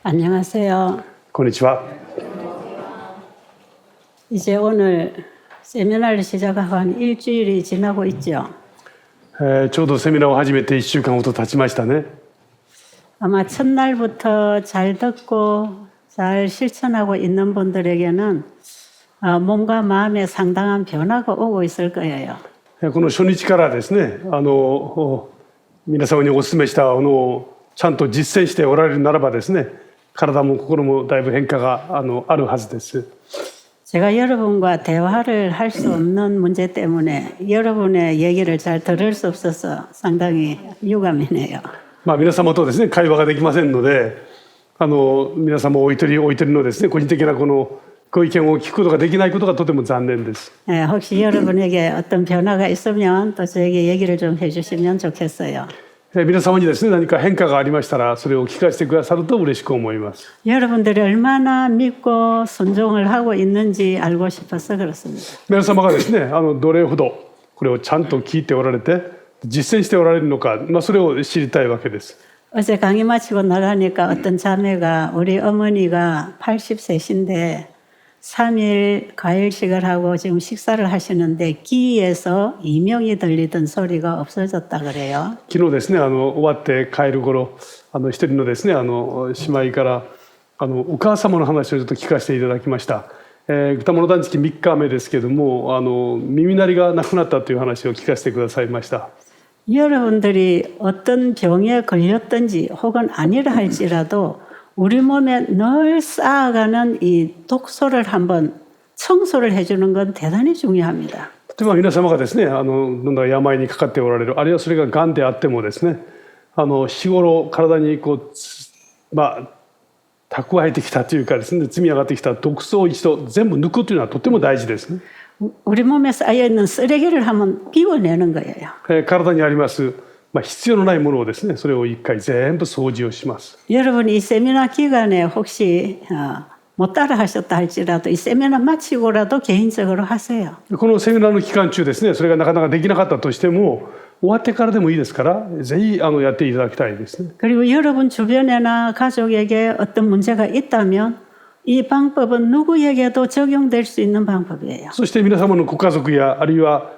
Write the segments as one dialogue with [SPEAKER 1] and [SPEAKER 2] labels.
[SPEAKER 1] 안녕하세요.
[SPEAKER 2] こんにちは。
[SPEAKER 1] 이제 오늘 세미나를 시작하고 한 일주일이 지나고 있죠.
[SPEAKER 2] ちょうどセミナーを始めて1週間ほど経ちましたね。
[SPEAKER 1] 아마 첫날부터 잘 듣고 잘 실천하고 있는 분들에게는 몸과 마음에 상당한 변화가 오고 있을 거예요.
[SPEAKER 2] この初日からですね、皆様にお勧めしたのをちゃんと実践しておられるならばですね、体も心もだいぶ変化があるはずです。
[SPEAKER 1] 제가 여러분과 대화를 할 수 없는 문제 때문에 여러분의 얘기를 잘 들을 수 없어서 상당히 유감이네요.
[SPEAKER 2] 皆様とですね、会話ができませんので、皆様お一人のですね、個人的なこのご意見を聞くことができないことがとても残念です。
[SPEAKER 1] 혹시 여러분에게 어떤 변화가 있으면 또 저에게 얘기를 좀 해주시면 좋겠어요.
[SPEAKER 2] 皆様にですね、何か変化がありましたら、それを聞かせてくださると嬉しく思います。
[SPEAKER 1] 여러분들이 얼마나 믿고 순종을 하고 있는지 알고 싶어서 그렇습니다.
[SPEAKER 2] 皆様がですね、どれほどこれをちゃんと聞いておられて実践しておられるのか、それを知りたいわけです。
[SPEAKER 1] 어제 강의 마치고 나가니까 어떤 자매가 우리 어머니가 80세신데 3일 과일식을 하고 지금 식사를 하시는데 귀에서 이명이 들리던 소리가 없어졌다 그래요.
[SPEAKER 2] 昨日ですね、終わって帰る頃、一人のですね、姉妹からお母様の話をちょっと聞かせていただきました。歌物断食3日目ですけども、耳鳴りがなくなったという話を聞かせてくださいました。
[SPEAKER 1] 여러분들이 어떤 병에 걸렸든지 혹은 아니라 할지라도 우리 몸에 늘 쌓아가는 이 독소를 한번 청소를 해주는 건 대단히 중요합니다.
[SPEAKER 2] 例えば皆様がですね、どんな病にかかっておられる、あるいはそれががんであってもですね、日頃体にこう蓄えてきたというかですね、積み上がってきた毒素を一度全部抜くというのはとても大事ですね。
[SPEAKER 1] 우리 몸에 쌓여 있는 쓰레기를 한번 비워내는 거예요.
[SPEAKER 2] 体にあります必要のないものをですね、それを一回全部掃除をします。
[SPEAKER 1] 여러분이 이 세미나 기간에 혹시 못 따라 하셨다 할지라도 이 세미나 마치고라도 개인적으로 하세요.
[SPEAKER 2] このセミナーの期間中ですね、それがなかなかできなかったとしても終わってからでもいいですから、ぜひやっていただきたいですね。
[SPEAKER 1] 그리고 여러분 주변이나 가족에게 어떤 문제가 있다면 이 방법은 누구에게도 적용될 수 있는 방법이에요.
[SPEAKER 2] そして皆様のご家族やあるいは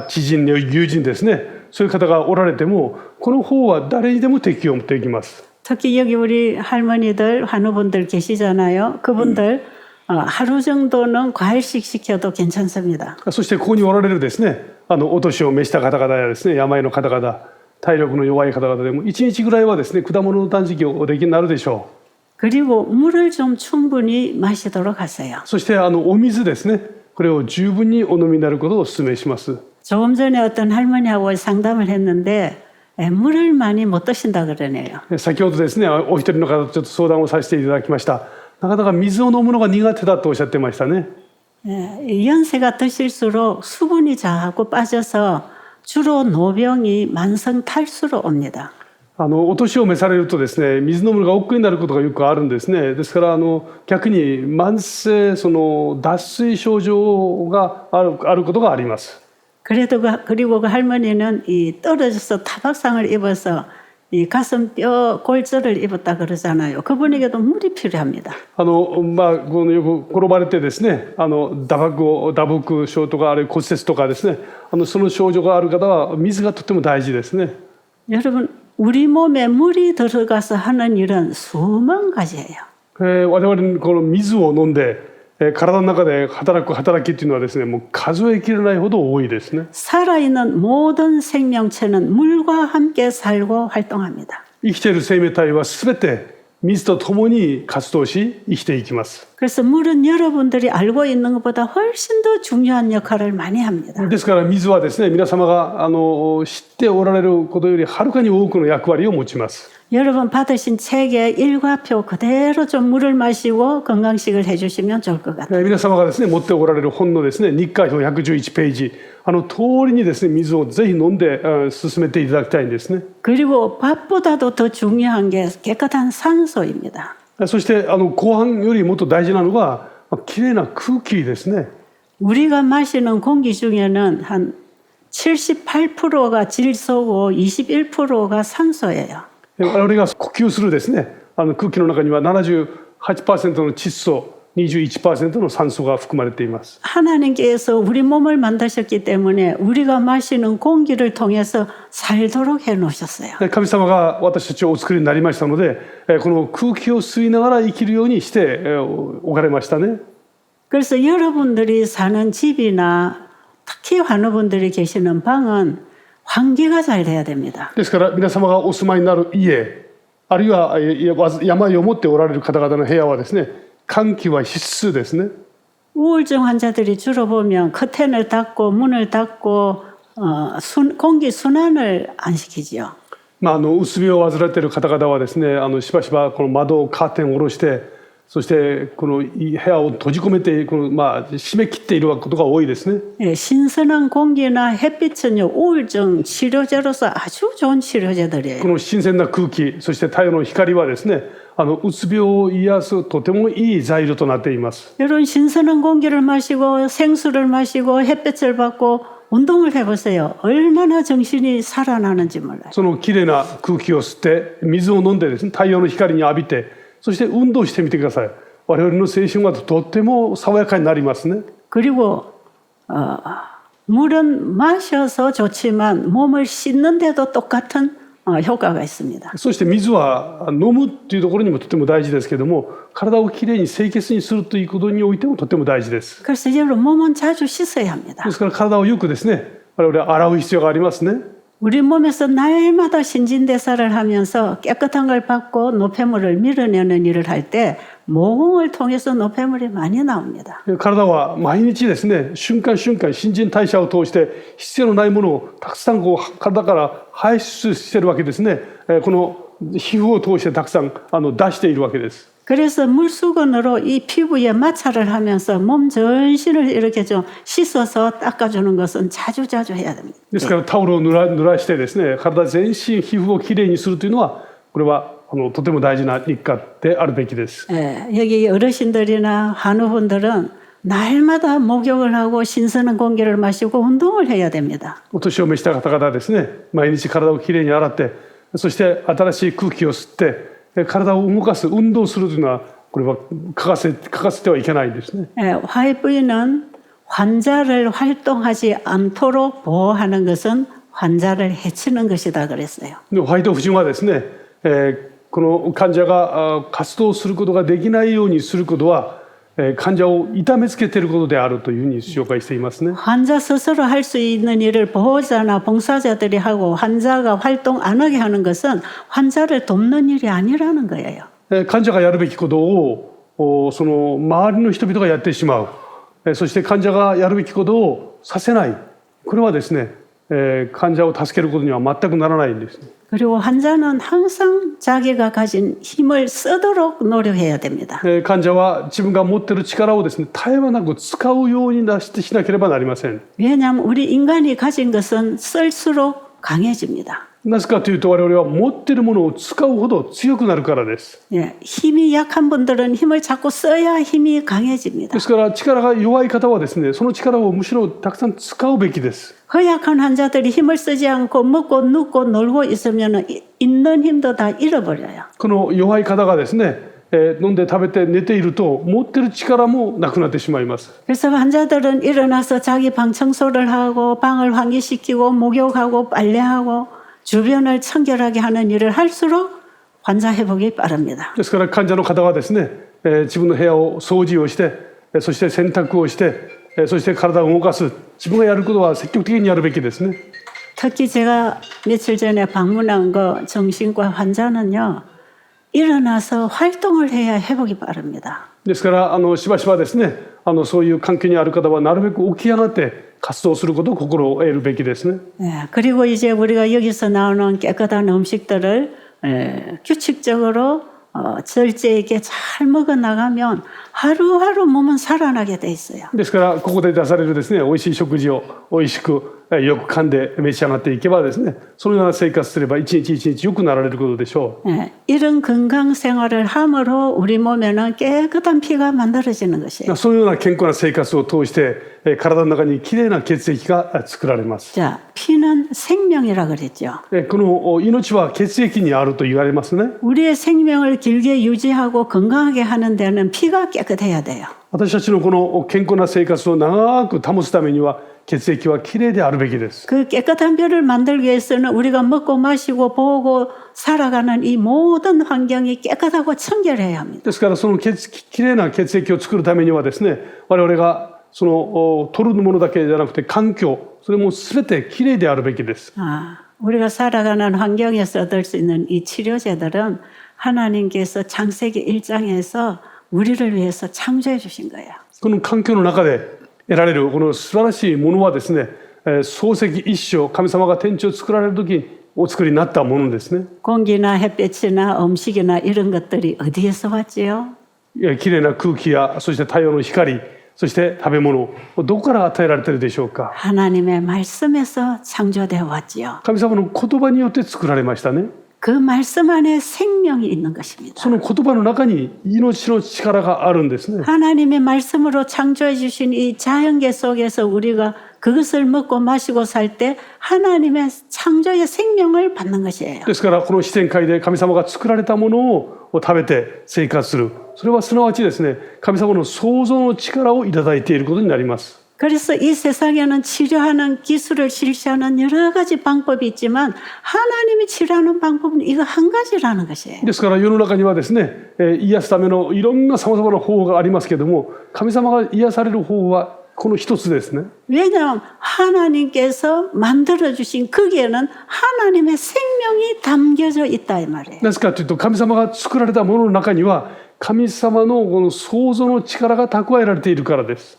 [SPEAKER 2] 知人や友人ですね、そういう方がおられてもこの方は誰にでも適用できます。
[SPEAKER 1] 특히 여기 우리 할머니들, 환우분들 계시잖아요. 그분들 하루 정도는 과일식 시켜도 괜찮습니다.
[SPEAKER 2] そしてここにおられるですね、お年を召した方々やですね、病の方々、体力の弱い方々でも1日ぐらいはですね、果物の断食をおできになるでしょう。
[SPEAKER 1] 그리고 물을 좀 충분히 마시도록 하세요.
[SPEAKER 2] そしてお水ですね、これを十分にお飲みになることをお勧めします。
[SPEAKER 1] 조금 전에 어떤 할머니하고 상담을 했는데 물을 많이 못 드신다 그러네요.
[SPEAKER 2] 先ほどですね、お一人の方とちょっと相談をさせていただきました。なかなか水を飲むのが苦手だとおっしゃってましたね。
[SPEAKER 1] 연세가 드실수록 수분이 자꾸 빠져서 주로 노병이 만성 탈수로 옵니다.
[SPEAKER 2] お年を召されるとですね、水飲むのが億劫になることがよくあるんですね。ですから逆に慢性脱水症状があることがあります。
[SPEAKER 1] 그리고 그 할머니는 이 떨어져서 타박상을 입어서 이 가슴뼈 골절을 입었다 그러잖아요. 그분에게도 물이 필요합니다.
[SPEAKER 2] よく転ばれてですね、打撲症とかあるいは骨折とかですね、その症状がある方は水がとても大事ですね。
[SPEAKER 1] 여러분 우리 몸에 물이 들어가서 하는 일은 수만 가지예요.
[SPEAKER 2] 我々この水を飲んで体の中で働く働きというのはですね、もう数えきれないほど多いですね。
[SPEAKER 1] 살아있는 모든 생명체는 물과 함께 살고 활동합니다.
[SPEAKER 2] 生きている生命体はすべて水と共に活動し生きていきます。
[SPEAKER 1] 그래서 물은 여러분들이 알고 있는 것보다 훨씬 더 중요한 역할을 많이 합니다.
[SPEAKER 2] ですから水はですね、皆様が知っておられることよりはるかに多くの役割を持ちます。
[SPEAKER 1] 여러분 받으신 책의 일과표 그대로 좀 물을 마시고 건강식을 해주시면 좋을 것 같아요.
[SPEAKER 2] 皆様がですね、持っておられる本のですね、日課表111ページ、通りにですね、水をぜひ飲んで進めていただきたいんですね。
[SPEAKER 1] 그리고 밥보다도 더 중요한 게 깨끗한 산소입니다.
[SPEAKER 2] そして後半よりもっと大事なのがきれいな空気ですね。
[SPEAKER 1] 우리가 마시는 공기 중에는 한 78%가 질소고 21%가 산소예요.
[SPEAKER 2] 我々が呼吸するですね、空気の中には78%の窒素、21%の酸素が含まれています。
[SPEAKER 1] 하나님께서 우리 몸을 만드셨기 때문에 우리가 마시는 공기를 통해서 살도록 해 놓으셨어요.
[SPEAKER 2] 神様が私たちをお作りになりましたので、この空気を吸いながら生きるようにして置かれましたね。
[SPEAKER 1] 그래서 여러분들이 사는 집이나 특히 환우분들이 계시는 방은 환기가 잘 돼야 됩니다.
[SPEAKER 2] ですから皆様がお住まいになる家、あるいは病を持っておられる方々の部屋はですね、換気は必須ですね。
[SPEAKER 1] 우울증 환자들이 주로 보면 커튼을 닫고 문을 닫고 공기 순환을 안 시키지요.
[SPEAKER 2] うつ病を患っている方々はですね、しばしばこの窓カーテンを下ろして、そしてこの部屋を閉じ込めて締め切っていることが多いですね。
[SPEAKER 1] 예, 신선한 공기나 햇빛은요 우울증 치료제로서 아주 좋은 치료제들이에요.
[SPEAKER 2] この新鮮な空気、そして太陽の光はですね、うつ病を癒すとてもいい材料となっています。
[SPEAKER 1] 여러분 신선한 공기를 마시고 생수를 마시고 햇빛을 받고 운동을 해보세요. 얼마나 정신이 살아나는지 몰라요.
[SPEAKER 2] そのきれいな空気を吸って水を飲んでですね、太陽の光に浴びて、そして運動してみてください。我々の精神はとっても爽やかになりますね。
[SPEAKER 1] 그리고 물은 마셔서 좋지만 몸을 씻는데도 똑같은 효과가 있습니다.
[SPEAKER 2] そして水は飲むというところにもとても大事ですけれども、体をきれいに清潔にするということにおいてもとても大事です。
[SPEAKER 1] 그래서 여러분 몸은 자주 씻어야 합니다.
[SPEAKER 2] ですから体をよくですね、我々は洗う必要がありますね。
[SPEAKER 1] 우리 몸에서 날마다 신진대사를 하면서 깨끗한 걸 받고 노폐물을 밀어내는 일을 할 때 모공을 통해서 노폐물이 많이 나옵니다.
[SPEAKER 2] 体は毎日ですね、瞬間瞬間新陳代謝を通して必要のないものをたくさん体から排出しているわけですね。この皮膚を通してたくさん出しているわけです。
[SPEAKER 1] 그래서 물수건으로 이 피부에 마찰을 하면서 몸 전신을 이렇게 좀 씻어서 닦아주는 것은 자주자주 해야 됩니다.
[SPEAKER 2] ですからタオルを濡らしてですね、体全身皮膚をきれいにするというのはこれはとても大事な日課であるべきです。
[SPEAKER 1] 예, 여기 어르신들이나 환우분들은 날마다 목욕을 하고 신선한 공기를 마시고 운동을 해야 됩니다.
[SPEAKER 2] お年を召した方々はですね、毎日体をきれいに洗って、そして新しい空気を吸って体を動かす運動するというのはこれは欠かせてはいけないんですね。
[SPEAKER 1] 예, 화이부인은 환자를 활동하지 않도록 보호하는 것은 환자를 해치는 것이다 그랬어요.
[SPEAKER 2] でホワイト夫人はですね、この患者が活動することができないようにすることは患者を痛めつけていることであるというふうに紹介していますね。
[SPEAKER 1] 환자 스스로 할 수 있는 일을 보호자나 봉사자들이 하고 환자가 활동 안 하게 하는 것은 환자를 돕는 일이 아니라는 거예요.
[SPEAKER 2] 患者がやるべきことをその周りの人々がやってしまう、そして患者がやるべきことをさせない、これはですね、患者を助けることには全くならないんですね。
[SPEAKER 1] 그리고 환자는 항상 자기가 가진 힘을 쓰도록 노력해야 됩니다.
[SPEAKER 2] 患者は自分が持っている力をですね、絶え間なく使うようにしなければなりません。
[SPEAKER 1] 왜냐하면 우리 인간이 가진 것은 쓸수록 강해집니다.
[SPEAKER 2] なぜかというと我々は持っているものを使うほど強くなるからです。
[SPEAKER 1] 예, 힘이 약한 분들은 힘을 자꾸 써야 힘이 강해집니다.
[SPEAKER 2] ですから力が弱い方はですね、その力をむしろたくさん使うべきです。
[SPEAKER 1] 허약한 환자들이 힘을 쓰지 않고 먹고 눕고 놀고 있으면 있는 힘도 다 잃어버려요.
[SPEAKER 2] この弱い方がですね、飲んで食べて寝ていると持っている力もなくなってしまいます。
[SPEAKER 1] 그래서 환자들은 일어나서 자기 방 청소를 하고 방을 환기시키고 목욕하고 빨래하고 주변을 청결하게 하는 일을 할수록 환자 회복이 빠릅니다.
[SPEAKER 2] ですから患者の方はですね、自分の部屋を掃除をして、そして洗濯をして、そして体を動かす、自分がやることは積極的にやるべきですね。
[SPEAKER 1] 특히 제가 며칠 전에 방문한 거 정신과 환자는요, 일어나서 활동을 해야 회복이 빠릅니다.
[SPEAKER 2] ですからしばしばですね、そういう環境にある方はなるべく起き上がって活動することを心を得るべきですね。
[SPEAKER 1] 예, 그리고 이제 우리가 여기서 나오는 깨끗한 음식들을 규칙적으로 절제 있게 잘 먹어 나가면 하루하루 몸은 살아나게 돼 있어요.
[SPEAKER 2] ですからここで出されるですね、美味しい食事を美味しくよく噛んで召し上がっていけばですね、そのような生活すれば一日一日良くなられることでしょう。
[SPEAKER 1] 예, 이런 건강 생활을 함으로 우리 몸에는 깨끗한 피가 만들어지는 것이에요.
[SPEAKER 2] そのような健康な生活を通して体の中にきれいな血液が作られます。
[SPEAKER 1] 자, 피는 생명이라 그랬죠.
[SPEAKER 2] この命は血液にあると言われますね。
[SPEAKER 1] 우리의 생명을 길게 유지하고 건강하게 하는 데는 피가 깨끗해야 돼요.
[SPEAKER 2] 私たちのこの健康な生活を長く保つためには血液はきれいであるべきです。
[SPEAKER 1] 그 깨끗한 뼈를 만들기 위해서는 우리가 먹고 마시고 보고 살아가는 이 모든 환경이 깨끗하고 청결해야 합니다.
[SPEAKER 2] ですからそのきれいな血液を作るためにはですね、我々がその取るものだけじゃなくて環境、それも全てきれいであるべきです。
[SPEAKER 1] 우리가 살아가는 환경에서 얻을 수 있는 이 치료제들은 하나님께서 창세기 1장에서 우리를 위해서 창조해 주신 거예요.
[SPEAKER 2] この環境の中で得られるこの素晴らしいものはですね、漱石一生、神様が天地を作られる時にお作りになったものですね。
[SPEAKER 1] 공기나 햇빛이나 음식이나 이런 것들이 어디에서 왔지요?
[SPEAKER 2] きれいな空気やそして太陽の光、そして食べ物、どこから与えられているでしょうか。
[SPEAKER 1] 하나님의 말씀에서 창조되어 왔지요.
[SPEAKER 2] 神様の言葉によって作られましたね。
[SPEAKER 1] 그 말씀 안에 생명이 있는 것입니다.
[SPEAKER 2] その言葉の中に命の力があるんですね。
[SPEAKER 1] 하나님의 말씀으로 창조해 주신 이 자연계 속에서 우리가 그것을 먹고 마시고 살 때 하나님의 창조의 생명을 받는 것이에요.
[SPEAKER 2] ですからこの自然界で神様が作られたものを食べて生活する、それはすなわちですね、神様の創造の力をいただいていることになります。
[SPEAKER 1] 그래서 이 세상에는 치료하는 기술을 실시하는 여러 가지 방법이 있지만 하나님이 치료하는 방법은 이거 한 가지라는 것이에요.
[SPEAKER 2] ですから世の中にはですね、癒すためのいろんなさまざまな方法がありますけれども、神様が癒される方法はこの一つですね。
[SPEAKER 1] 왜냐하면 하나님께서 만들어주신 거기에는 하나님의 생명이 담겨져 있다 이 말이에요.
[SPEAKER 2] なぜかというと、神様が作られたものの中には神様のこの創造の力が蓄えられているからです。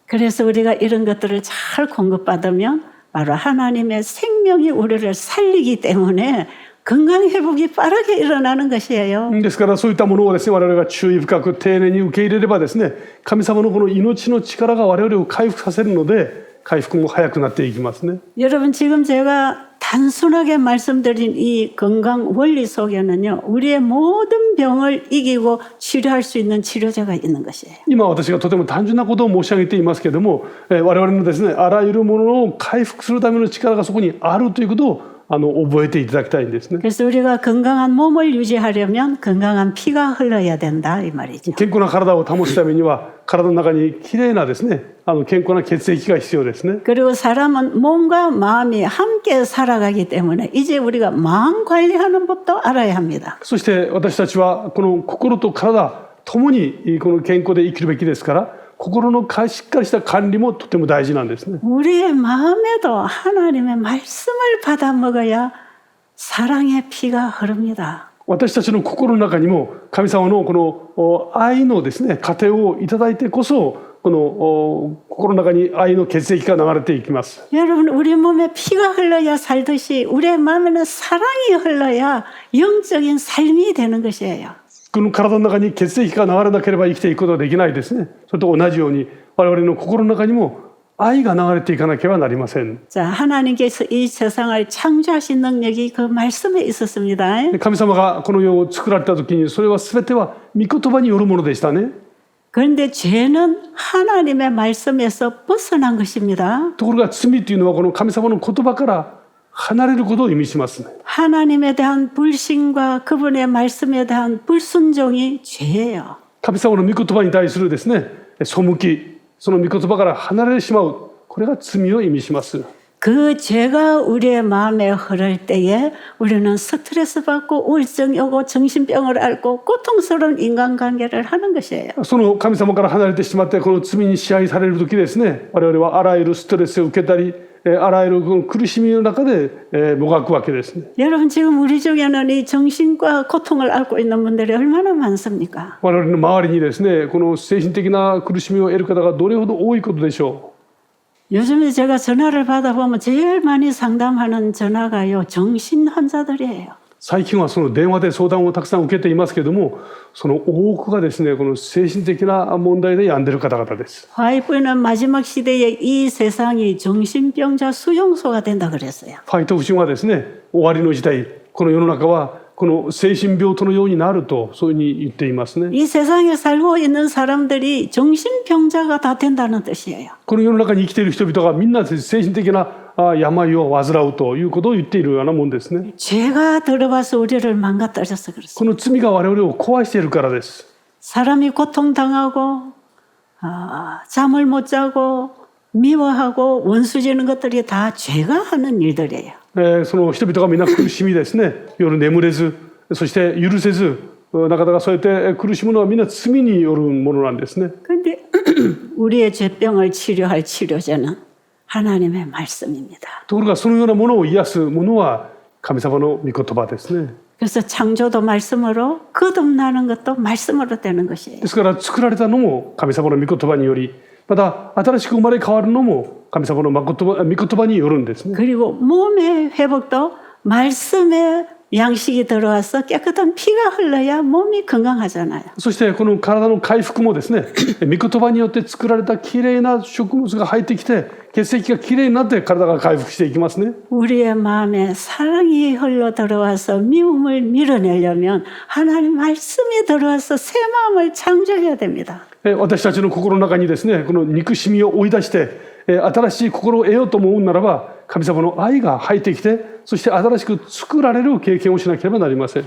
[SPEAKER 1] 그래서 우리가 이런 것들을 잘 공급받으면 바로 하나님의 생명이 우리를 살리기 때문에 건강 회복이 빠르게 일어나는 것이에요.
[SPEAKER 2] ですからそういったものをですね、我々が注意深く丁寧に受け入れればですね、神様のこの命の力が我々を回復させるので、回復も早くなっていきますね。
[SPEAKER 1] 여러분 지금 제가 단순하게 말씀드린 이 건강 원리 속에는요, 우리의 모든 병을 이기고 치료할 수 있는 치료제가 있는 것이에요.
[SPEAKER 2] 今私がとても単純なことを申し上げていますけれども、我々のですね、あらゆるものを回復するための力がそこにあるということを覚えていただきたいんですね。
[SPEAKER 1] 그래서 우리가 건강한 몸을 유지하려면 건강한 피가 흘러야 된다 이 말이죠.
[SPEAKER 2] 健康な体を保つためには体の中にきれいなですね、健康な血液が必要ですね。
[SPEAKER 1] 그리고 사람은 몸과 마음이 함께 살아가기 때문에 이제 우리가 마음 관리하는 법도 알아야 합니다.
[SPEAKER 2] そして私たちはこの心と体ともにこの健康で生きるべきですから、心のしっかりした管理もとても大事なんですね。
[SPEAKER 1] 우리의 마음에도 하나님의 말씀을 받아 먹어야 사랑의 피가 흐릅니다.
[SPEAKER 2] 私たちの心の中にも神様のこの愛のですね、過程をいただいてこそ、この心の中に愛の血液が流れていきます。
[SPEAKER 1] 여러분 우리 몸에 피가 흘러야 살듯이 우리의 마음에는 사랑이 흘러야 영적인 삶이 되는 것이에요.
[SPEAKER 2] この体の中に血液が流れなければ生きていくことはできないですね。それと同じように我々の心の中にも愛が流れていかなければなりません。
[SPEAKER 1] 자, 하나님께서 이 세상을 창조하신 능력이 그 말씀에 있었습니다.
[SPEAKER 2] 神様がこの世を作られた時にそれは全ては御言葉によるものでしたね。
[SPEAKER 1] 그런데 죄는 하나님의 말씀에서 벗어난 것입니다.
[SPEAKER 2] ところが罪というのはこの神様の言葉から離れることを意味しますね。
[SPEAKER 1] 하나님에 대한 불신과 그분의 말씀에 대한 불순종이 죄예요.
[SPEAKER 2] 神様の御言葉に対するですね、背き、その御言葉から離れてしまう、これが罪を意味します。
[SPEAKER 1] 그 죄가 우리의 마음에 흐를 때에 우리는 스트레스 받고 우울증이 오고 정신병을 앓고 고통스러운 인간관계를 하는 것이에요.
[SPEAKER 2] その神様から離れてしまってこの罪に支配される時ですね、我々はあらゆるストレスを受けたり、あらゆるこの苦しみの中でもがくわけですね。
[SPEAKER 1] 여러분 지금 우리 중에는 이 정신과 고통을 앓고 있는 분들이 얼마나 많습니까?
[SPEAKER 2] 我々の周りにですね、この精神的な苦しみを得る方がどれほど多いことでしょう。
[SPEAKER 1] 요즘에 제가 전화를 받아보면 제일 많이 상담하는 전화가요, 정신 환자들이에요.
[SPEAKER 2] 最近はその電話で相談をたくさん受けていますけれども、その多くがですね、この精神的な問題で病んでいる方々です。
[SPEAKER 1] 화이트는 마지막 시대에 이 세상이 정신병자 수용소가 된다 그랬어요.
[SPEAKER 2] ファイト夫人はですね、終わりの時代、この世の中はこの精神病棟のようになると、そういうふうに言っていますね。
[SPEAKER 1] 이 세상에 살고 있는 사람들이 정신병자가 다 된다는 뜻이에요.
[SPEAKER 2] この世の中に生きている人々がみんな精神的な病を患うということを言っているようなもんですね。
[SPEAKER 1] 죄가 들어와서 우리를 망가뜨려서 그렇습니다.
[SPEAKER 2] この罪が我々を壊しているからです。
[SPEAKER 1] 사람이 고통당하고 잠을 못 자고 미워하고 원수 지는 것들이 다 죄가 하는 일들이에요.
[SPEAKER 2] その人々がみんな苦しみですね、夜眠れず、そして許せず、なかなかそうやって苦しむのはみんな罪によるものなんですね。
[SPEAKER 1] 그런데 우리의 죄병을 치료할 치료제는 하나님의 말씀입니다.
[SPEAKER 2] ところがそのようなものを癒すものは神様の御言葉ですね。
[SPEAKER 1] 그래서 창조도 말씀으로 거듭나는 것도 말씀으로 되는 것이에요.
[SPEAKER 2] ですから作られたのも神様の御言葉により、また新しく生まれ変わるのも神様の御言葉によるんですね。
[SPEAKER 1] 그리고 몸의 회복도 말씀의 양식이 들어와서 깨끗한 피가 흘러야 몸이 건강하잖아요.
[SPEAKER 2] そしてこの体の回復もですね、御言葉によって作られたきれいな食物が入ってきて、血液がきれいになって体が回復していきますね。
[SPEAKER 1] 우리의 마음에 사랑이 흘러 들어와서 미움을 밀어내려면 하나님 말씀이 들어와서 새 마음을 창조해야 됩니다.
[SPEAKER 2] 私たちの心の中にですね、この憎しみを追い出して、新しい心を得ようと思うならば、神様の愛が入ってきて、そして新しく作られる経験をしなければなりません。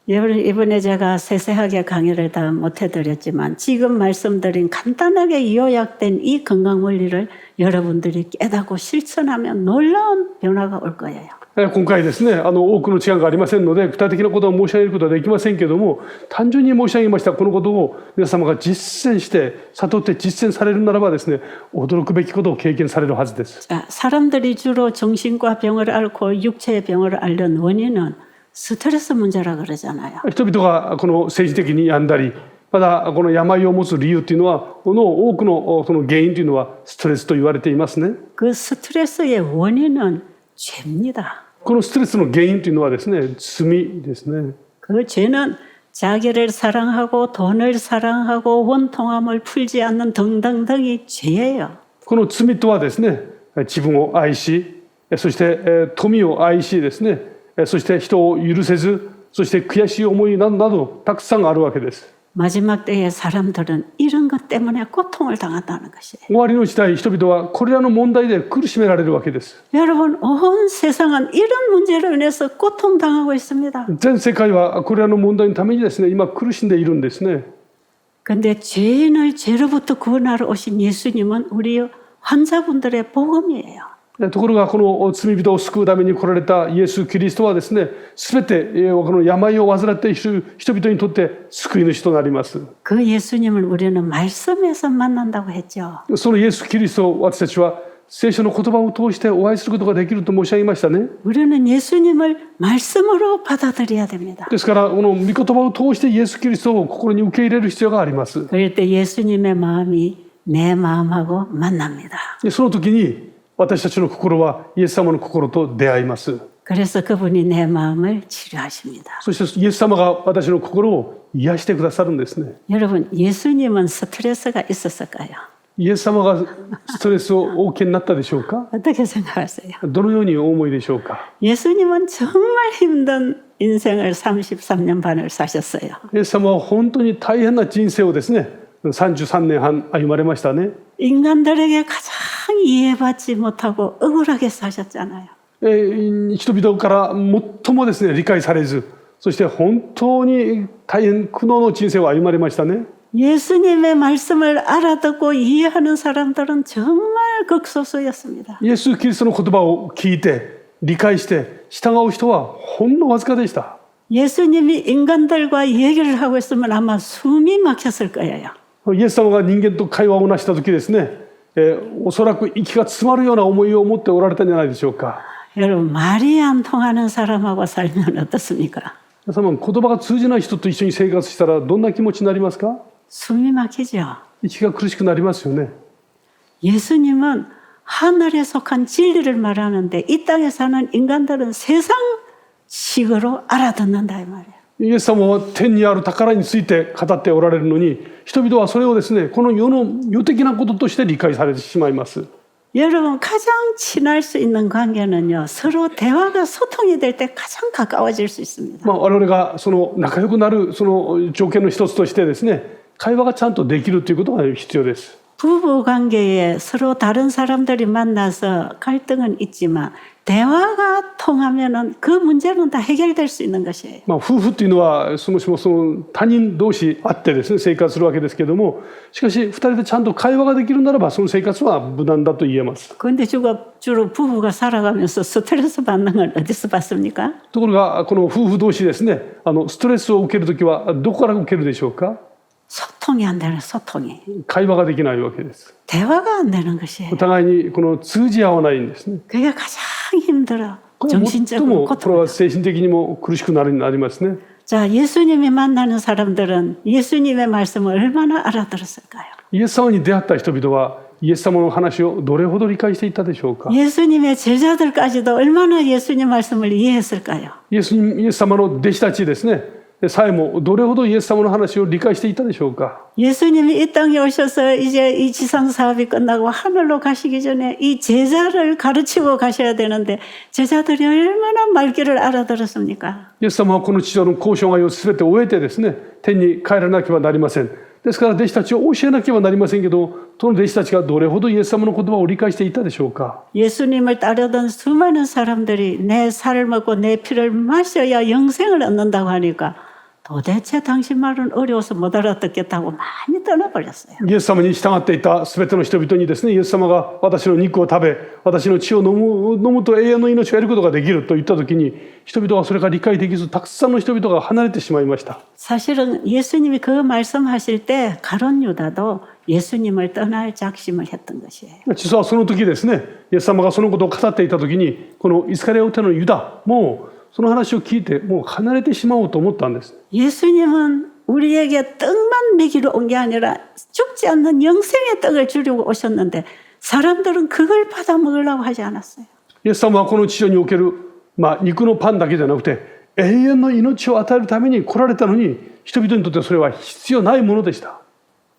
[SPEAKER 1] 이번에 제가 세세하게 강의를 다 못해드렸지만 지금 말씀드린 간단하게 요약된 이 건강 원리를 여러분들이 깨닫고 실천하면 놀라운 변화가 올 거예요.
[SPEAKER 2] 今回ですね、多くの時間がありませんので具体的なことを申し上げることはできませんけれども、単純に申し上げましたこのことを皆様が実践して悟って実践されるならばですね、驚くべきことを経験されるはずです。
[SPEAKER 1] 자, 사람들이 주로 정신과 병을 앓고 육체의 병을 앓는 원인은 스트레스 문제라 그러잖아요.
[SPEAKER 2] 人々がこの政治的に病んだり、またこの病を持つ理由というのは、この多くのその原因というのはストレスと言われていますね。
[SPEAKER 1] 그 스트레스의 원인은 죄입니다.
[SPEAKER 2] このストレスの原因というのはですね、罪ですね。
[SPEAKER 1] 그 죄는 자기를 사랑하고 돈을 사랑하고 원통함을 풀지 않는 등등등이 죄예요.
[SPEAKER 2] この罪とはですね、自分を愛し、そして富を愛しですね、そして人を許せず、そして悔しい思いなどたくさんあるわけです。
[SPEAKER 1] 마지막 때의 사람들은 이런 것 때문에 고통을 당한다는 것이에요.
[SPEAKER 2] 終わりの時代、人々はこれらの問題で苦しめられるわけです。
[SPEAKER 1] 여러분, 온 세상은 이런 문제로 인해서 고통당하고 있습니다.
[SPEAKER 2] 全世界はこれらの問題のためにですね、今苦しんでいるんですね。
[SPEAKER 1] 그런데 죄인을 죄로부터 구원하러 오신 예수님은 우리 환자분들의 복음이에요.
[SPEAKER 2] ところがこの罪人を救うために来られたイエス・キリストはですね、すべてこの病を患っている人々にとって救い主となります。
[SPEAKER 1] 그 예수님을 우리는 말씀에서 만난다고 했죠.
[SPEAKER 2] そのイエス・キリストを私たちは聖書の言葉を通してお会いすることができると申し上げましたね。
[SPEAKER 1] 우리는 예수님을 말씀으로 받아들여야 됩니다.
[SPEAKER 2] ですからこの御言葉を通してイエス・キリストを心に受け入れる必要があります。
[SPEAKER 1] 그럴 때 예수님의 마음이 내 마음하고 만납니다.
[SPEAKER 2] その時に私たちの心はイエス様の心と出会います。
[SPEAKER 1] 그래서 그분이 내 마음을 치료하십니다.
[SPEAKER 2] そしてイエス様が私の心を癒してくださるんですね。
[SPEAKER 1] 여러분, 예수님은 스트레스가 있었을까요?
[SPEAKER 2] イエス様がストレスをお受けになったでしょうか？
[SPEAKER 1] 어떻게 생각하세요?
[SPEAKER 2] どのようにお思いでしょうか？
[SPEAKER 1] 예수님은 정말 힘든 인생을 33년 반을 사셨어요.
[SPEAKER 2] イエス様は本当に大変な人生をですね、33年半歩まれましたね。
[SPEAKER 1] 인간들에게 가장 이해받지 못하고 억울하게 사셨잖아요.
[SPEAKER 2] 人々から最もですね理解されず、そして本当に大変苦悩の人生を歩まれましたね。
[SPEAKER 1] 예수님의 말씀을 알아듣고 이해하는 사람들은 정말 극소수였습니다.
[SPEAKER 2] イエス・キリストの言葉を聞いて理解して従う人はほんのわずかでした。
[SPEAKER 1] 예수님이 인간들과 얘기를 하고 있으면 아마 숨이 막혔을 거예요.
[SPEAKER 2] イエス様が人間と会話をなした時ですね、おそらく息が詰まるような思いを持っておられたんじゃないでしょうか。
[SPEAKER 1] 여러분, 말이 안 통하는 사람하고 살면 어떻습니까?
[SPEAKER 2] 皆様、言葉が通じない人と一緒に生活したらどんな気持ちになりますか？
[SPEAKER 1] 숨이 막히죠.
[SPEAKER 2] 息が苦しくなりますよね。
[SPEAKER 1] 예수님은 하늘에 속한 진리를 말하는데 이 땅에 사는 인간들은 세상 식으로 알아듣는다 이 말이에요.
[SPEAKER 2] イエス様は天にある宝について語っておられるのに、人々はそれをですね、この世の世的なこととして理解されてしまいます。
[SPEAKER 1] 여러분 가장 친할 수 있는 관계는요. 서로 대화가 소통이 될 때 가장 가까워질 수 있습니다.
[SPEAKER 2] 我々がその仲良くなるその条件の一つとしてですね、会話がちゃんとできるということが必要です。
[SPEAKER 1] 부부 관계에 서로 다른 사람들이 만나서 갈등은 있지만 대화가 통하면은 그 문제는 다 해결될 수 있는 것이에요.
[SPEAKER 2] 夫婦というのはそもそもその他人同士あってですね、生活するわけですけども、しかし2人でちゃんと会話ができるならばその生活は無難だと言えます。
[SPEAKER 1] 그런데 주로 부부가 살아가면서 스트레스 받는 건 어디서 받습니까?
[SPEAKER 2] ところがこの夫婦同士ですね、ストレスを受けるときはどこから受けるでしょうか？
[SPEAKER 1] 소통이 안 되는 소통이.
[SPEAKER 2] 会話ができないわけです。
[SPEAKER 1] 대화가 안 되는 것이에요.
[SPEAKER 2] お互いにこの通じ合わないんですね。
[SPEAKER 1] 그게 가장 힘들어.
[SPEAKER 2] これは最
[SPEAKER 1] 정신적으로
[SPEAKER 2] もこれ
[SPEAKER 1] 고통.
[SPEAKER 2] は精神的にも苦しくなりますね。
[SPEAKER 1] 자, 예수님이 만나는 사람들은 예수님의 말씀을 얼마나 알아들었을까요?
[SPEAKER 2] イエス様に出会った人々はイエス様の話をどれほど理解していたでしょうか？
[SPEAKER 1] 예수님의 제자들까지도 얼마나 예수님 말씀을 이해했을까요?
[SPEAKER 2] イエス様の弟子たちですね、さえもどれほどイエス様の話を理解していたでしょうか？
[SPEAKER 1] 예수님이 이 땅에 오셔서 이제 이 지상 사업이 끝나고 하늘로 가시기 전에 이 제자를 가르치고 가셔야 되는데 제자들이 얼마나 말귀를 알아들었습니까?
[SPEAKER 2] イエス様はこの地上の交渉外を全て終えてですね、天に帰らなければなりません。ですから弟子たちを教えなければなりませんけど、その弟子たちがどれほどイエス様の言葉を理解していたでしょうか？
[SPEAKER 1] 예수님을 따르던 수많은 사람들이 내 살을 먹고 내 피를 마셔야 영생을 얻는다고 하니까 도대체 당신 말은 어려워서 못 알아듣겠다고 많이 떠나버렸어요.
[SPEAKER 2] イエス様に従っていた全ての人々にですね、イエス様が私の肉を食べ、私の血を飲むと永遠の命を得ることができると言った時に、人々はそれが理解できず、たくさんの人々が離れてしまいました。
[SPEAKER 1] 사실은 예수님이 그 말씀하실 때 가룟 유다도 예수님을 떠날 작심을 했던 것이에요.
[SPEAKER 2] 実はその時ですね、イエス様がそのことを語っていた時に、このイスカリオテのユダもその話を聞いてもう離れてしまおうと思ったんです。
[SPEAKER 1] 예수님은 우리에게 떡만 먹이러 온 게 아니라 죽지 않는 영생의 떡을 주려고 오셨는데 사람들은 그걸 받아 먹으려고 하지 않았어요.
[SPEAKER 2] イエス様はこの地上における、肉のパンだけじゃなくて永遠の命を与えるために来られたのに、人々にとってそれは必要ないものでした。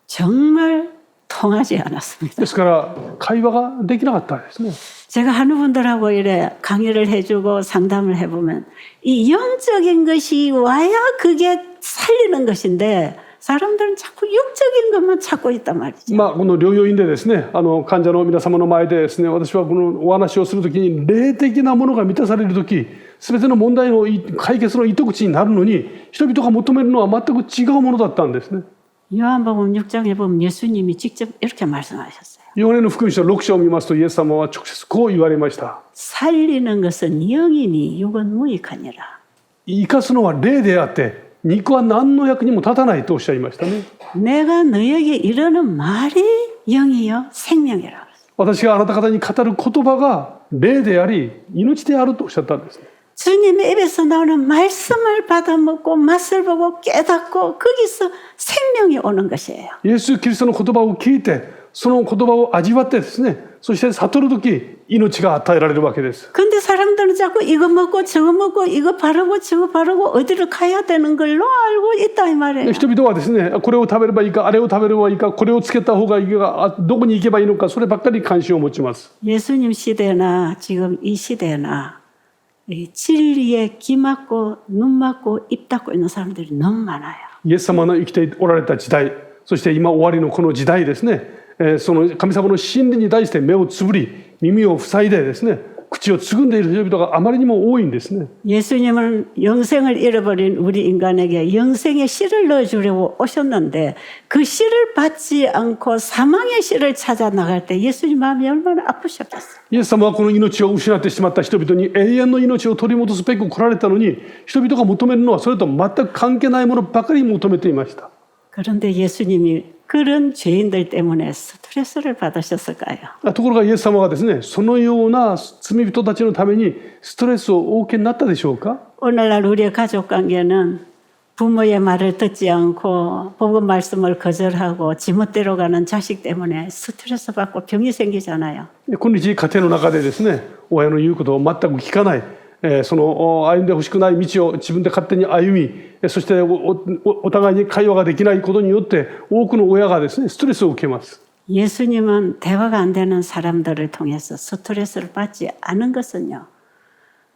[SPEAKER 1] 정말 통하지 않았습니다.
[SPEAKER 2] ですから会話ができなかったですね。
[SPEAKER 1] 제가 한우분들하고 이래 강의를 해주고 상담을 해보면 이 영적인 것이 와야 그게 살리는 것인데 사람들은 자꾸 육적인 것만 찾고 있단 말이죠.
[SPEAKER 2] この療養院でですね、患者の皆様の前でですね、私はこのお話をするときに霊的なものが満たされるとき、すべての問題の解決の糸口になるのに、人々が求めるのは全く違うものだったんですね。
[SPEAKER 1] 요한복음 6장에 보면 예수님이 직접 이렇게 말씀하셨어요.
[SPEAKER 2] ヨハネの福音書6章を見ますと、イエス様は直接こう言われました。
[SPEAKER 1] 살리는 것은 영이니 육은 무익하니라.
[SPEAKER 2] 生かすのは霊であって、肉は何の役にも立たないとおっしゃいましたね。
[SPEAKER 1] 내가 너에게 이르는 말이 영이요 생명이라.
[SPEAKER 2] 私があなた方に語る言葉が霊であり、命であるとおっしゃったんです。
[SPEAKER 1] 주님의 입에서 나오는 말씀을 받아먹고 맛을 보고 깨닫고 거기서 생명이 오는 것이에요.
[SPEAKER 2] イエス・キリストの言葉を聞いて、その言葉を味わってですね、そして悟るとき命が与えられるわけです。
[SPEAKER 1] 근데 사람들은 자꾸 이거 먹고 저거 먹고 이거 바르고 저거 바르고 어디를 가야 되는 걸로 알고 있다 이 말이에요.
[SPEAKER 2] 人々はですね、これを食べればいいか、あれを食べればいいか、これをつけた方がいいか、どこに行けばいいのか、そればっかり関心を持ちます。
[SPEAKER 1] 예수님 시대나 지금 이 시대나 이 진리에 귀 막고 눈 막고 입 닫고 있는 사람들이 너무 많아요.
[SPEAKER 2] イエス様の生きておられた時代、そして今終わりのこの時代ですね、その神様の真理に対して目をつぶり、耳を塞いでですね、口をつぐんでいる人々があまりにも多いんですね。
[SPEAKER 1] 예수님은 영생을 잃어버린 우리 인간에게 영생의 씨를 넣어주려고 오셨는데 그 씨를 받지 않고 사망의 씨를 찾아 나갈 때 예수님 마음이 얼마나 아프셨겠어요.
[SPEAKER 2] イエス様はこの命を失ってしまった人々に永遠の命を取り戻すべく来られたのに、人々が求めるのはそれと全く関係ないものばかり求めていました。
[SPEAKER 1] 그런데 예수님이 그런 죄인들 때문에 스트레스를 받으셨을까요?
[SPEAKER 2] ところがイエス様がですね、そのような罪人たちのためにストレスをお受けになったでしょうか？
[SPEAKER 1] 오늘날 우리의 가족 관계는 부모의 말을 듣지 않고 복음 말씀을 거절하고 지멋대로 가는 자식 때문에 스트레스 받고 병이 생기잖아요.
[SPEAKER 2] 今日家庭の中でですね、親の言うことを全く聞かない、その歩んでほしくない道を自分で勝手に歩み、そしてお互いに会話ができないことによって多くの親がですねストレスを受けます。
[SPEAKER 1] 예수님은 대화가 안 되는 사람들을 통해서 스트레스를 받지 않은 것은요.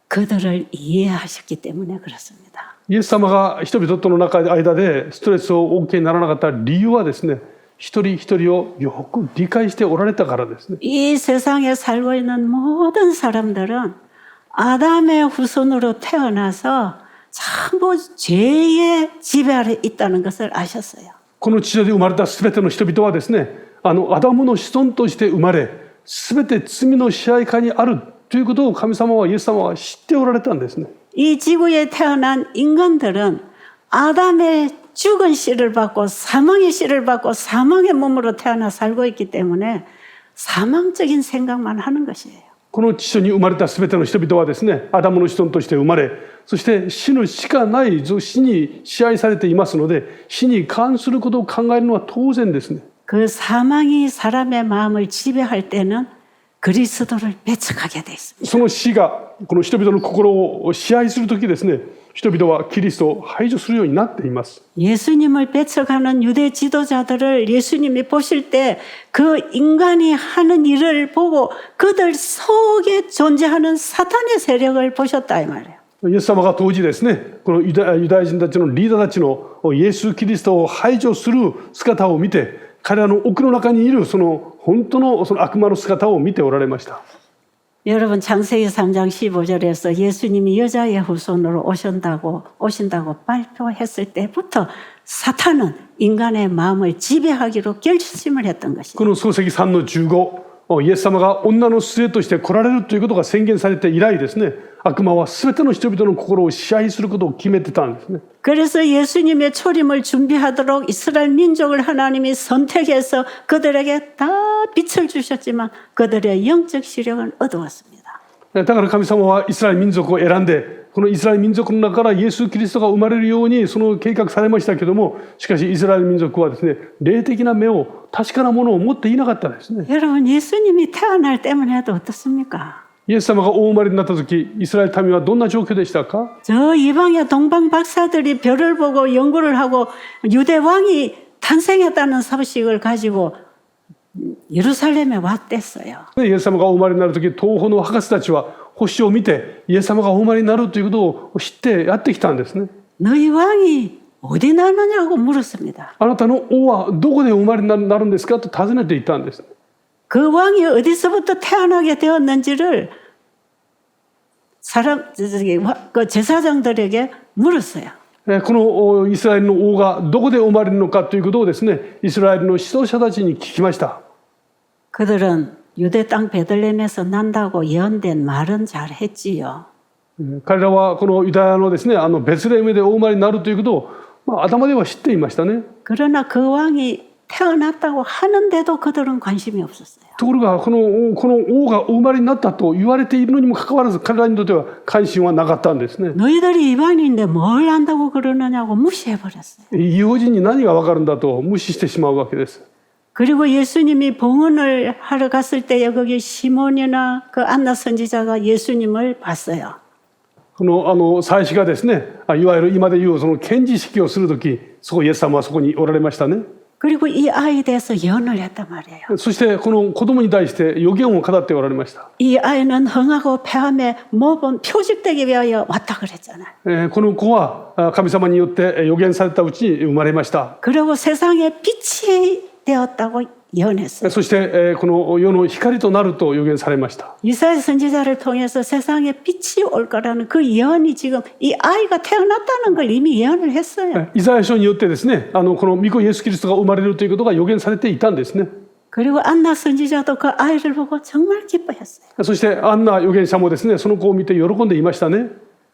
[SPEAKER 1] 그들을 이해하셨기 때문에 그렇습니다.
[SPEAKER 2] イエス様が人々との間でストレスをお受けにならなかった理由はですね、一人一人をよく理解しておられたからですね。
[SPEAKER 1] 이 세상에 살고 있는 모든 사람들은 아담의 후손으로 태어나서 전부 죄의 지배 아래 있다는 것을 아셨어요.
[SPEAKER 2] この地上で生まれたすべての人々はですね、アダムの子孫として生まれ、すべて罪の支配下にあるということを神様はイエス様は知っておられたんですね。
[SPEAKER 1] 이 지구에 태어난 인간들은 아담의 죽은 씨를 받고 사망의 씨를 받고 사망의 몸으로 태어나 살고 있기 때문에 사망적인 생각만 하는 것이에요.
[SPEAKER 2] この地上に生まれたすべての人々はですね、アダムの子孫として生まれ、そして死ぬしかない死に支配されていますので、死に関することを考えるのは当然ですね。
[SPEAKER 1] 그 사망이 사람의 마음을 지배할 때는 그리스도를 배척하게 돼 있습니다.
[SPEAKER 2] その死がこの人々の心を支配するときですね、人々はキリストを排除するようになっています。
[SPEAKER 1] 예수님을 배척하는 유대 지도자들을 예수님이 보실 때 그 인간이 하는 일을 보고 그들 속에 존재하는 사탄의 세력을 보셨다 이 말이에요.
[SPEAKER 2] イエス様が当時ですね、このユダヤ人たちのリーダーたちのイエス・キリストを排除する姿を見て、彼らの奥の中にいるその本当のその悪魔の姿を見ておられました。
[SPEAKER 1] 여러분 창세기 3장 15절에서 예수님이 여자의 후손으로 오신다고 발표했을 때부터 사탄은 인간의 마음을 지배하기로 결심을 했던 것이죠.
[SPEAKER 2] この創世記3の15、イエス様が女の末として来られるということが宣言されて以来ですね、悪魔はすべての人々の心を支配することを決めてたんですね。
[SPEAKER 1] 그래서 예수님의 초림을 준비하도록 이스라엘 민족을 하나님이 선택해서 그들에게 다 빛을 주셨지만 그들의 영적 시력은 어두웠습니다.
[SPEAKER 2] だから神様はイスラエル民族を選んで、このイスラエル民族の中からイエス・キリストが生まれるようにその計画されましたけども、しかしイスラエル民族はですね、霊的な目を確かなものを持っていなかったですね。
[SPEAKER 1] 여러분 예수님이 태어날 때만 해도 어떻습니까?
[SPEAKER 2] イエス様がお生まれになった時、イスラエル民はどんな状況でしたか？
[SPEAKER 1] 저 이방의 동방 박사들이 별을 보고 연구를 하고 유대 왕이 탄생했다는 소식을 가지고 예루살렘에 왔댔어요.
[SPEAKER 2] イエス様がお生まれになる時、東方の博士たちは星を見てイエス様がお生まれになるということを知ってやってきたんですね。
[SPEAKER 1] 너희 왕이 어디 나느냐고 물었습니다.
[SPEAKER 2] あなたの王はどこでお生まれになるんですかと尋ねていたんです。
[SPEAKER 1] 그 왕이 어디서부터 태어나게 되었는지를 그 제사장들에게 물었어요.
[SPEAKER 2] このイスラエルの王がどこで生まれるのかということをですね、イスラエルの指導者たちに聞きました。
[SPEAKER 1] 그들은 유대 땅 베들레헴에서 난다고 예언된 말은 잘 했지요.
[SPEAKER 2] 彼らはこのユダヤのですね、ベツレヘムでお生まれになるということを、頭では知っていましたね。
[SPEAKER 1] 그러나 그 왕이 태어났다고 하는데도 그들은 관심이 없었어요.
[SPEAKER 2] ところがこの王がお生まれになったと言われているのにもかかわらず、彼らにとっては関心はなかったんですね。
[SPEAKER 1] 너희들이 이방인인데 뭘 안다고 그러느냐고 무시해버렸어요.
[SPEAKER 2] 異邦人に何が分かるんだと無視してしまうわけです。
[SPEAKER 1] 그리고 예수님이 봉헌을 하러 갔을 때에 거기 시몬이나 그 안나 선지자가 예수님을 봤어요.
[SPEAKER 2] この祭司がですね、いわゆる今でいうその献示式をするとき、そこイエス様はそこにおられましたね。
[SPEAKER 1] 그리고 이 아이에 대해서 예언을 했단 말이에요.
[SPEAKER 2] そしてこの子供に対して予言を語っておられました。
[SPEAKER 1] 이 아이는 흥하고 패함에 모범 표식되기 위하여 왔다 그랬잖아요.
[SPEAKER 2] この子は神様によって予言されたうちに生まれました。
[SPEAKER 1] 그리고 세상에 빛이 되었다고 예언했어요.
[SPEAKER 2] そしてこの世の光となると予言されました。
[SPEAKER 1] 이사야 선지자를 통해서 세상에 빛이 올 거라는 그 예언이 지금 이 아이가 태어났다는 걸 이미 예언을 했어요.
[SPEAKER 2] イザヤ書によってですね、この御子イエス・キリストが生まれるということが予言されていたんですね。
[SPEAKER 1] 그리고 안나 선지자도 그 아이를 보고 정말 기뻐했어요.
[SPEAKER 2] そしてアンナ預言者もですね、その子を見て喜んでいましたね。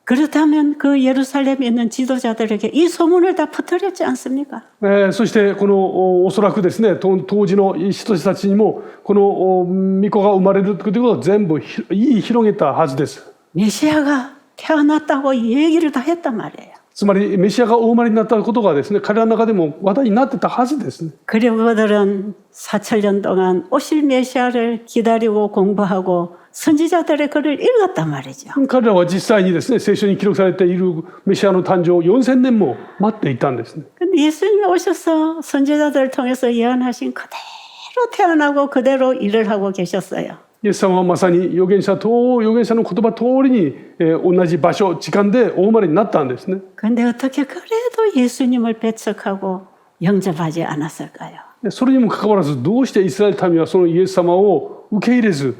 [SPEAKER 1] 그렇다면 그 예루살렘에 있는 지도자들에게 이 소문을 다 퍼뜨렸지 않습니까?
[SPEAKER 2] そしてこのおそらくですね、当時の人たちにもこの御子が生まれるということを全部言い広げたはずです。
[SPEAKER 1] 메시아가 태어났다고 얘기를 다 했단 말이에요.
[SPEAKER 2] つまりメシアがお生まれになったことがですね、彼らの中でも話題になってたはずですね。
[SPEAKER 1] 그리고 그들은 4천년 동안 오실 메시아를 기다리고 공부하고 선지자들의 글을 읽었단 말이죠.
[SPEAKER 2] 彼らは実際にですね、聖書に記録されているメシアの誕生を4000年も待っていたんですね。
[SPEAKER 1] 근데 예수님이 오셔서 선지자들을 통해서 예언하신 그대로 태어나고 그대로 일을 하고 계셨어요.
[SPEAKER 2] イエス様はまさに預言者の言葉通りに、同じ場所、時間でお生まれになったんですね。
[SPEAKER 1] 근데 어떻게 그래도 예수님을 배척하고 영접하지 않았을까요?
[SPEAKER 2] それにもかかわらず、どうしてイスラエル民はそのイエス様を受け入れず、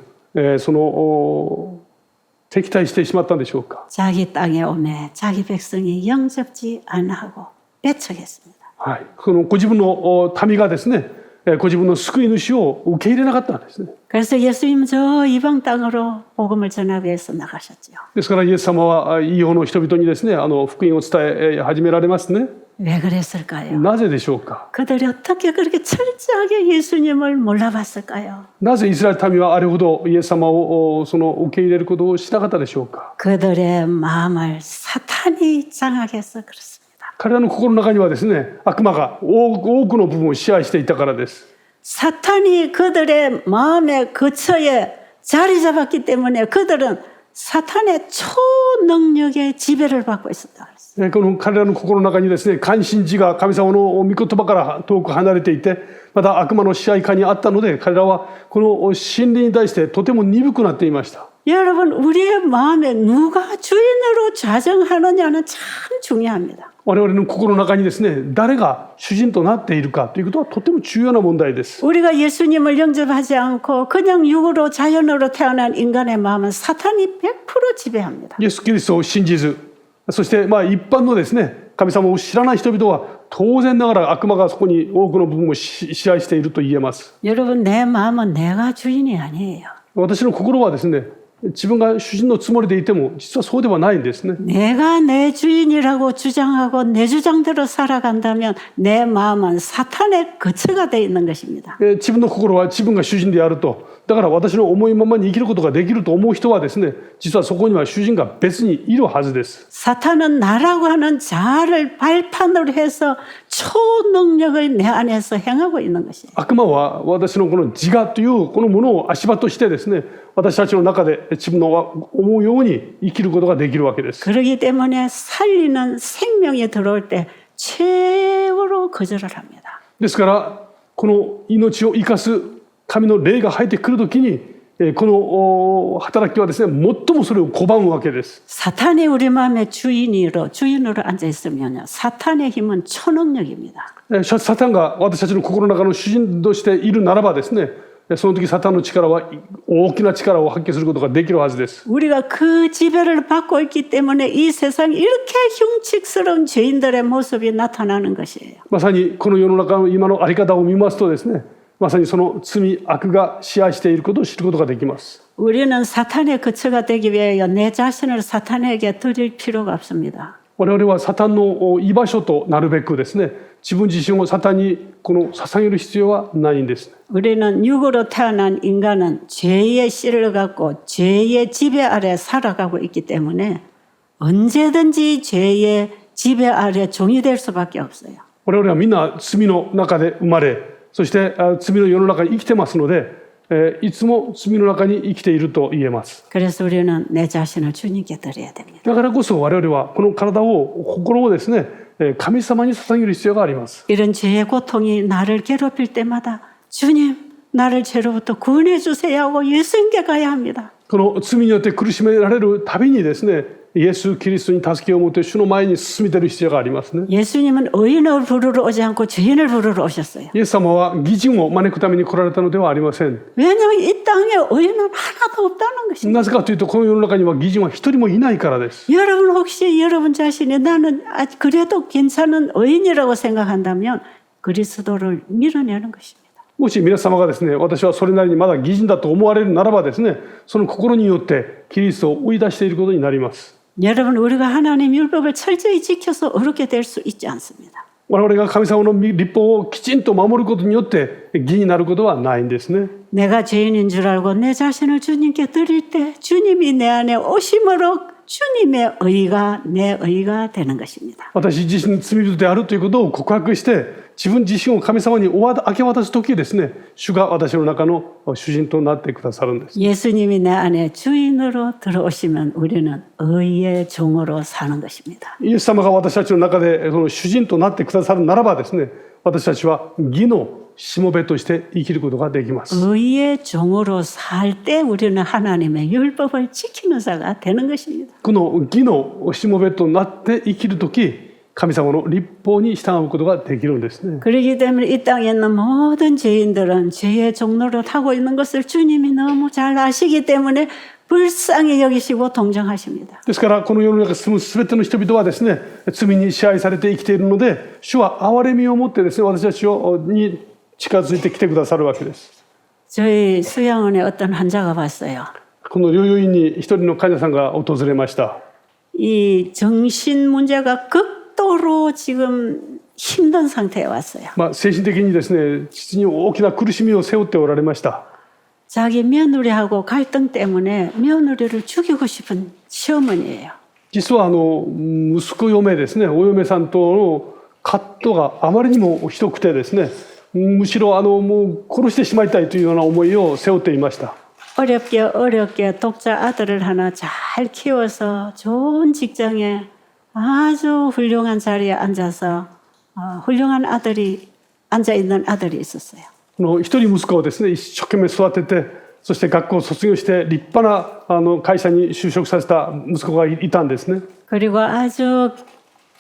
[SPEAKER 2] 敵対してしまったんでしょうか。
[SPEAKER 1] 자기 땅에 오매 자기 백성이 영접지 않하고 배척했습니다.
[SPEAKER 2] はい、そのご自分の民がですね、ご自分の救い主を受け入れなかったんですね。
[SPEAKER 1] 그래서 예수님은 저 이방 땅으로 복음을 전하기 위해서 나가셨죠.
[SPEAKER 2] ですからイエス様は異様の人々にですね、福音を伝え始められますね。
[SPEAKER 1] 왜 그랬을까요?
[SPEAKER 2] なぜでしょうか。
[SPEAKER 1] 그들이 어떻게 그렇게 철저하게 예수님을 몰라봤을까요?
[SPEAKER 2] なぜイスラエル民はあれほどイエス様を受け入れることをしなかったでしょうか。
[SPEAKER 1] 그들의 마음을 사탄이 장악해서 그렇습니다.
[SPEAKER 2] 彼らの心の中にはですね、悪魔が多くの部分を支配していたからです。
[SPEAKER 1] 사탄이 그들의 마음의 거처에 자리 잡았기 때문에 그들은 사탄의 초능력의 지배를 받고 있었다.
[SPEAKER 2] この彼らの心の中にですね、関心事が神様の御言葉から遠く離れていて、また悪魔の支配下にあったので、彼らはこの真理に対してとても鈍くなっていました。
[SPEAKER 1] 여러분, 우리의 마음에 누가 주인으로 좌정하느냐는 참 중요합니다.
[SPEAKER 2] 我々の心の中にですね、誰が主人となっているかということはとても重要な問題です。
[SPEAKER 1] 우리가 예수님을 영접하지 않고 그냥 육으로 자연으로 태어난 인간의 마음은 사탄이 100% 지배합니다.
[SPEAKER 2] イエス・キリストを信じず、そして一般のですね、神様を知らない人々は当然ながら悪魔がそこに多くの部分を支配していると言えます。
[SPEAKER 1] 여러분, 내 마음은 내가 주인이 아니에요.
[SPEAKER 2] 私の心はですね、自分が主人のつもりでいても実はそうではないんですね。
[SPEAKER 1] 내가 내 주인이라고 주장하고 내 주장대로 살아간다면 내 마음은 사탄의 거처가 되어 있는 것입니다.
[SPEAKER 2] 自分の心は自分が主人であると、だから私の思いままに生きることができると思う人はですね、実はそこには主人が別にいるはずです。
[SPEAKER 1] 사탄은 나라고 하는 자아를 발판으로 해서 초능력을 내 안에서 행하고 있는 것이에요.
[SPEAKER 2] 悪魔は私のこの自我というこのものを足場としてですね、私たちの中で自分の思うように生きることができるわけです。
[SPEAKER 1] 그렇기 때문에 살리는 생명이 들어올 때 최후로 거절을 합니다.
[SPEAKER 2] ですからこの命を生かす神の霊が入ってくるときに、この働きはですね、最もそれを拒むわけです。
[SPEAKER 1] 사탄이 우리 마음의 주인으로 앉아 있으면요, 사탄의 힘은 초능력입니다.
[SPEAKER 2] サタンが私たちの心の中の主人としているならばですね、その時サタンの力は大きな力を発揮することができるはずです。
[SPEAKER 1] 우리가 그 지배를 받고 있기 때문에 이 세상에 이렇게 흉측스러운 죄인들의 모습이 나타나는 것이에요.
[SPEAKER 2] まさにこの世の中の今の在り方を見ますとですね、まさにその罪悪が支配していることを知ることができます。
[SPEAKER 1] 우리는 사탄의 거처가 되기 위하여 내 자신을 사탄에게 드릴 필요가 없습니다.
[SPEAKER 2] 我々はサタンの居場所となるべくですね、自分自身をサタンに捧げる必要はないんです。
[SPEAKER 1] 우리는 육으로 태어난 인간은 죄의 씨를 갖고 죄의 지배 아래 살아가고 있기 때문에 언제든지 죄의 지배 아래 종이 될 수밖에 없어요.
[SPEAKER 2] 我々はみんな罪の中で生まれ、そして罪の世の中に生きてますので、いつも罪の中に生きていると言えます。
[SPEAKER 1] 그래서 우리는 내 자신을 주님께 드려야 됩니다.
[SPEAKER 2] だからこそ我々はこの体を、心をですね、神様に捧げる必要があります。
[SPEAKER 1] 이런 죄의 고통이 나를 괴롭힐 때마다 주님, 나를 죄로부터 구원해 주세요 하고 예수님께 가야 합니다.
[SPEAKER 2] この罪によって苦しめられるたびにですね、イエス・キリストに助けを持って主の前に進み出る必要がありますね。
[SPEAKER 1] 예수님은 의인을 부르러 오지 않고 죄인을 부르러 오셨어요.
[SPEAKER 2] イエス様は義人を招くために来られたのではありません。
[SPEAKER 1] 왜냐하면 이 땅에 의인은 하나도 없다는 것입니다.
[SPEAKER 2] なぜかというと、この世の中には義人は一人もいないからです。
[SPEAKER 1] 여러분 혹시 여러분 자신이 나는 그래도 괜찮은 의인이라고 생각한다면 그리스도를 밀어내는 것입니다.
[SPEAKER 2] もし皆様がですね、私はそれなりにまだ義人だと思われるならばですね、その心によってキリストを追い出していることになります。
[SPEAKER 1] 여러분, 우리가 하나님 율법을 철저히 지켜서 어렵게 될 수 있지 않습니다.
[SPEAKER 2] 我々が神様の律法をきちんと守ることによって義になることはないんですね。
[SPEAKER 1] 내가 죄인인 줄 알고 내 자신을 주님께 드릴 때 주님이 내 안에 오심으로 주님의 의가 내 의가 되는 것입니다.
[SPEAKER 2] 私自身罪人であるということを告白して自分自身を神様に明け渡す時ですね、主が私の中の主人となってくださるんです。
[SPEAKER 1] 예수님이 내 안에 주인으로 들어오시면 우리는 의의 종으로 사는 것입니다.
[SPEAKER 2] イエス様が私たちの中でその主人となってくださるならばですね、私たちは義のしもべとして生きることができます。
[SPEAKER 1] 의의 종으로 살 때 우리는 하나님의 율법을 지키는 자가 되는 것입니다.
[SPEAKER 2] この義のしもべとなって生きる時、神様の律法に従うことができるんですね。
[SPEAKER 1] 그렇기 때문에 이 땅에 있는 모든 죄인들은 죄의 종노릇 하고 있는 것을 주님이 너무 잘 아시기 때문에 불쌍히 여기시고 동정하십니다.
[SPEAKER 2] ですからこの世の中に住むすべての人々はですね、罪に支配されて生きているので、主は憐れみを持ってですね、私たちに近づいてきてくださるわけです。
[SPEAKER 1] 저희 수양원에 어떤 환자가 왔어요.
[SPEAKER 2] この療養院に一人の患者さんが訪れました。
[SPEAKER 1] 이 정신 문제가 극도로 지금 힘든 상태에 왔어요.
[SPEAKER 2] 精神的にですね、実に大きな苦しみを背負っておられました。
[SPEAKER 1] 자기 며느리하고 갈등 때문에 며느리를 죽이고 싶은 시어머니예요.
[SPEAKER 2] 実は息子嫁ですね、お嫁さんとの葛藤があまりにもひどくてですね、むしろもう殺してしまいたいというような思いを背負っていました。
[SPEAKER 1] 어렵게 독자 아들을 하나 잘 키워서 좋은 직장에 아주 훌륭한 자리에 앉아서 훌륭한 아들이 앉아 있는 아들이 있었어요.
[SPEAKER 2] 一人息子をですね、一生懸命育てて、そして学校を卒業して立派な会社に就職させた息子がいたんですね。
[SPEAKER 1] 그리고 아주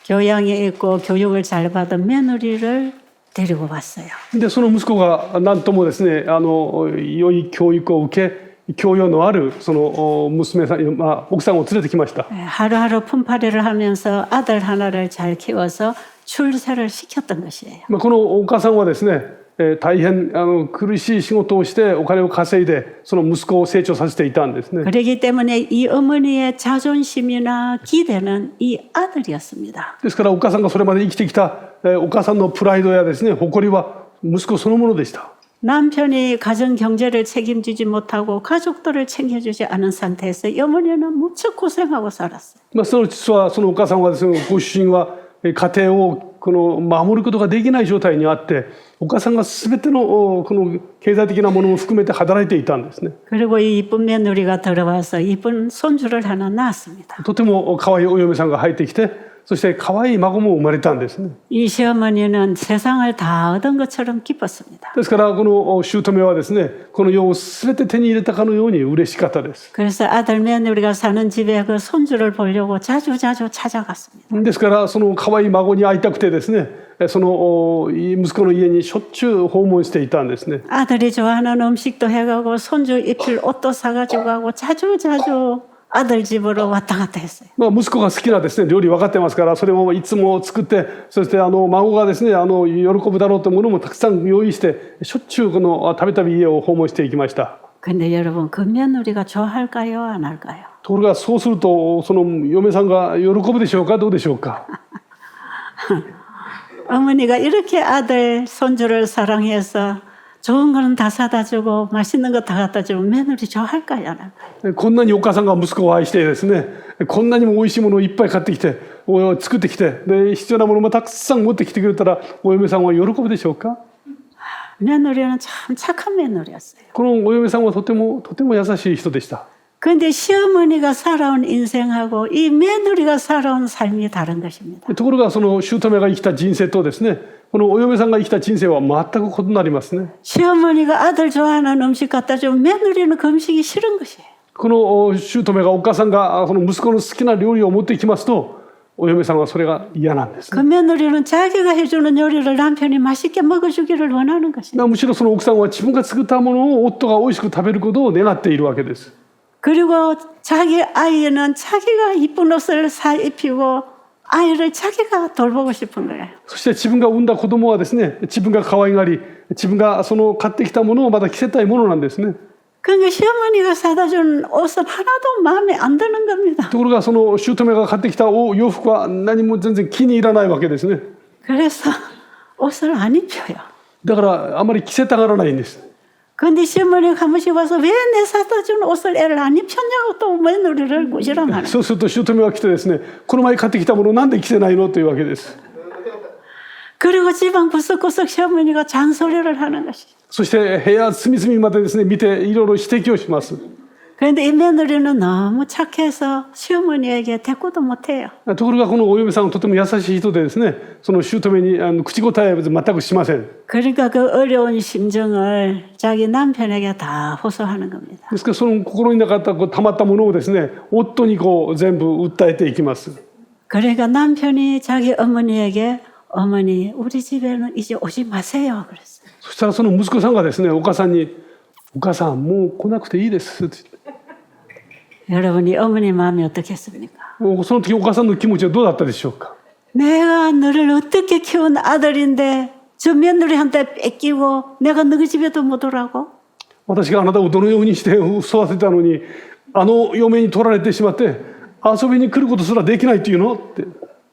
[SPEAKER 1] 교양이 있고 교육을 잘 받은 며느리를 데리고 왔어요.
[SPEAKER 2] でその息子が何ともですね、良い教育を受け教養のあるその娘さん、奥さんを連れてきました。
[SPEAKER 1] 하루하루 품팔이를 하면서 아들 하나를 잘 키워서 출세를 시켰던 것이에요.
[SPEAKER 2] このお母さんはですね、大変苦しい仕事をしてお金を稼いでその息子を成長させていたんですね。
[SPEAKER 1] 그렇기 때문에 이 어머니의 자존심이나 기대는 이 아들이었습니다.
[SPEAKER 2] ですからお母さんがそれまで生きてきたお母さんのプライドやですね、誇りは息子そのものでした。
[SPEAKER 1] 남편이 가정 경제를 책임지지 못하고 가족들을 챙겨주지 않은 상태에서 이 어머니는 무척 고생하고 살았어요.
[SPEAKER 2] その実はそのお母さんはですね、ご主人は家庭を守ることができない状態にあって、お母さんが全てのこの経済的なものも含めて働いていたんですね。
[SPEAKER 1] 그리고 이 이쁜 며느리가 들어와서 이쁜 손주를 하나 낳았습니다.
[SPEAKER 2] とても可愛いお嫁さんが入ってきて、そして可愛い孫も生まれたんですね。
[SPEAKER 1] 이 시어머니는 세상을 다 얻은 것처럼 기뻤습니다.
[SPEAKER 2] ですからこの姑はですね、この世を全て手に入れたかのように嬉しかったです。
[SPEAKER 1] 그래서 아들 며느리가 사는 집에 그 손주를 보려고 자주 찾아갔습니다.
[SPEAKER 2] ですからその可愛い孫に会いたくてですね、その息子の家にしょっちゅう訪問していたんですね。
[SPEAKER 1] 아들이 좋아하는 음식도 해가고 손주 입힐 옷도 사가지고 가고 자주 아들 집으로 왔다 갔다 했어요.
[SPEAKER 2] 息子が好きなですね料理分かってますから、それもいつも作って、そして孫がですね喜ぶだろうというものもたくさん用意して、しょっちゅうこのたびたび家を訪問していきました。
[SPEAKER 1] 근데 여러분 그 며느리가 좋아할까요, 안 할까요?
[SPEAKER 2] ところがそうするとその嫁さんが喜ぶでしょうか、どうでしょうか。
[SPEAKER 1] 어머니가 이렇게 아들 손주를 사랑해서 좋은 거는 다 사다 주고 맛있는 거 다 갖다 주면 며느리 좋아할까요, 안 할까요?
[SPEAKER 2] こんなにお母さんが息子を愛してですね、こんなにも美味しいものをいっぱい買ってきて作ってきて、で必要なものもたくさん持ってきてくれたら、お嫁さんは喜ぶでしょうか。
[SPEAKER 1] 며느리는 참 착한 며느리였어요.
[SPEAKER 2] このお嫁さんはとても優しい人でした。
[SPEAKER 1] 그런데 시어머니가 살아온 인생하고 이 며느리가 살아온 삶이 다른 것입니다.
[SPEAKER 2] ところがその姑が生きた人生とですね、このお嫁さんが生きた人生は全く異なりますね。
[SPEAKER 1] 시어머니가 아들 좋아하는 음식 갖다 주면 며느리는 그 음식이 싫은 것이에요.
[SPEAKER 2] この姑がお母さんがその息子の好きな料理を持ってきますと、お嫁さんはそれが嫌なんです、ね。
[SPEAKER 1] 그 며느리는 자기가 해주는 요리를 남편이 맛있게 먹어주기를 원하는 것입니다.
[SPEAKER 2] むしろその奥さんは自分が作ったものを夫が美味しく食べることを願っているわけです。
[SPEAKER 1] 그리고 자기 아이는 자기가 이쁜 옷을 사 입히고 아이를 자기가 돌보고 싶은 거예요.
[SPEAKER 2] そして自分が産んだ子供はですね、自分が可愛がり、自分がその買ってきたものをまた着せたいものなんですね。
[SPEAKER 1] 그러니까 시어머니가 사다 준 옷은 하나도 마음에 안 드는 겁니다.
[SPEAKER 2] ところがその姑が買ってきた洋服は何も全然気に入らないわけですね。
[SPEAKER 1] 그래서 옷을 안 입혀요.
[SPEAKER 2] だからあまり着せたがらないんです。
[SPEAKER 1] 근데 시어머니가 한 번씩 와서 왜 내 사다 준 옷을 애를 안 입혔냐고 또 며느리를 꾸지람하는.
[SPEAKER 2] そうすると姑は来てですね、この前買ってきたものなんで着てないのというわけです。
[SPEAKER 1] 그리고 집안 구석구석 시어머니가 잔소리를 하는 것이.
[SPEAKER 2] そして部屋隅々までですね見ていろいろ指摘をします。
[SPEAKER 1] 그런데 이 며느리는 너무 착해서 시어머니에게 대꾸도 못해요.
[SPEAKER 2] ところがこのお嫁さんはとても優しい人でですね、その姑に口答えは全くしません。
[SPEAKER 1] 그러니까 그 어려운 심정을 자기 남편에게 다 호소하는 겁니다.
[SPEAKER 2] ですからその心になかったたまったものをですね、夫に全部訴えていきます。
[SPEAKER 1] 그러니까 남편이 자기 어머니에게 어머니 우리 집에는 이제 오지 마세요 그랬어요.
[SPEAKER 2] そしたらその息子さんがですね、お母さんにお母さんもう来なくていいですって言って。
[SPEAKER 1] 여러분이 어머니 마음이 어떻겠습니까?
[SPEAKER 2] その時お母さんの気持ちはどうだったでしょうか。
[SPEAKER 1] 내가 너를 어떻게 키운 아들인데 저 며느리한테 뺏기고 내가 너희 집에도 못 오라고?
[SPEAKER 2] 私があなたをどのようにして育てたのにあの嫁に取られてしまって遊びに来ることすらできないっていうのって。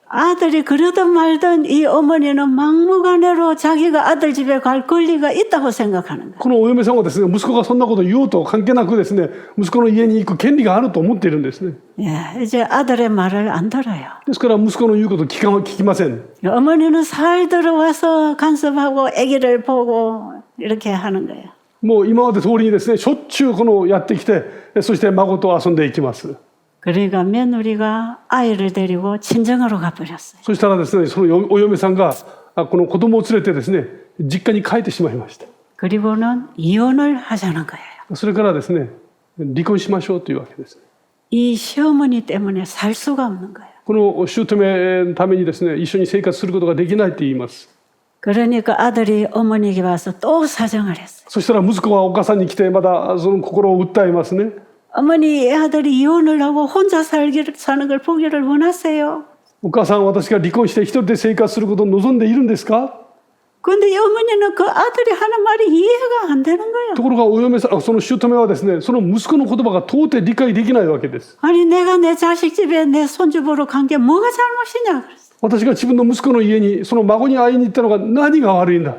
[SPEAKER 1] 아들이 그러든 말든 이 어머니는 막무가내로 자기가 아들 집에 갈 권리가 있다고 생각하는 거예요.
[SPEAKER 2] このお嫁さんはですね、息子がそんなことを言おうと関係なくですね、息子の家に行く権利があると思っているんですね。
[SPEAKER 1] 예, 이제 아들의 말을 안 들어요.
[SPEAKER 2] ですから息子の言うことを聞きません。
[SPEAKER 1] 어머니는 살 들어와서 간섭하고 아기를 보고 이렇게 하는 거예요.
[SPEAKER 2] もう今まで通りにですね、しょっちゅうこのやってきて、そして孫と遊んでいきます。
[SPEAKER 1] 그러니까 며느리가 아이를 데리고 친정으로 가버렸어요.
[SPEAKER 2] そしたらですね、そのお嫁さんがこの子供を連れてですね、実家に帰ってしまいました。
[SPEAKER 1] 그리고는 이혼을 하자는 거예요.
[SPEAKER 2] それからですね、離婚しましょうというわけです。
[SPEAKER 1] 이 시어머니 때문에 살 수가 없는 거예요.
[SPEAKER 2] この姑のためにですね、一緒に生活することができないと言います。
[SPEAKER 1] 그러니까 아들이 어머니에게 와서 또 사정을 했어요.
[SPEAKER 2] そしたら息子はお母さんに来てまだその心を訴えますね。
[SPEAKER 1] 어머니 이 아들이 이혼을 하고 혼자 사는 걸 보기를 원하세요.
[SPEAKER 2] お母さん、私が離婚して一人で生活することを望んでいるんですか。
[SPEAKER 1] 근데 이 어머니는 그 아들이 하는 말이 이해가 안 되는 거예요.
[SPEAKER 2] ところがお嫁さん、その姑はですね、その息子の言葉が到底理解できないわけです。
[SPEAKER 1] 아니 내가 내 자식 집에 내 손주 보러 간 게 뭐가 잘못이냐 그랬어요.
[SPEAKER 2] 私が自分の息子の家にその孫に会いに行ったのが何が悪いんだ。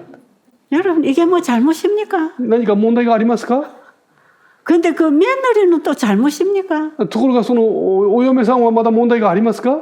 [SPEAKER 1] 여러분 이게 뭐 잘못입니까?
[SPEAKER 2] 何か問題がありますか。
[SPEAKER 1] 근데 그 며느리는 또 잘못입니까?
[SPEAKER 2] ところがそのお嫁さんはまだ問題がありますか。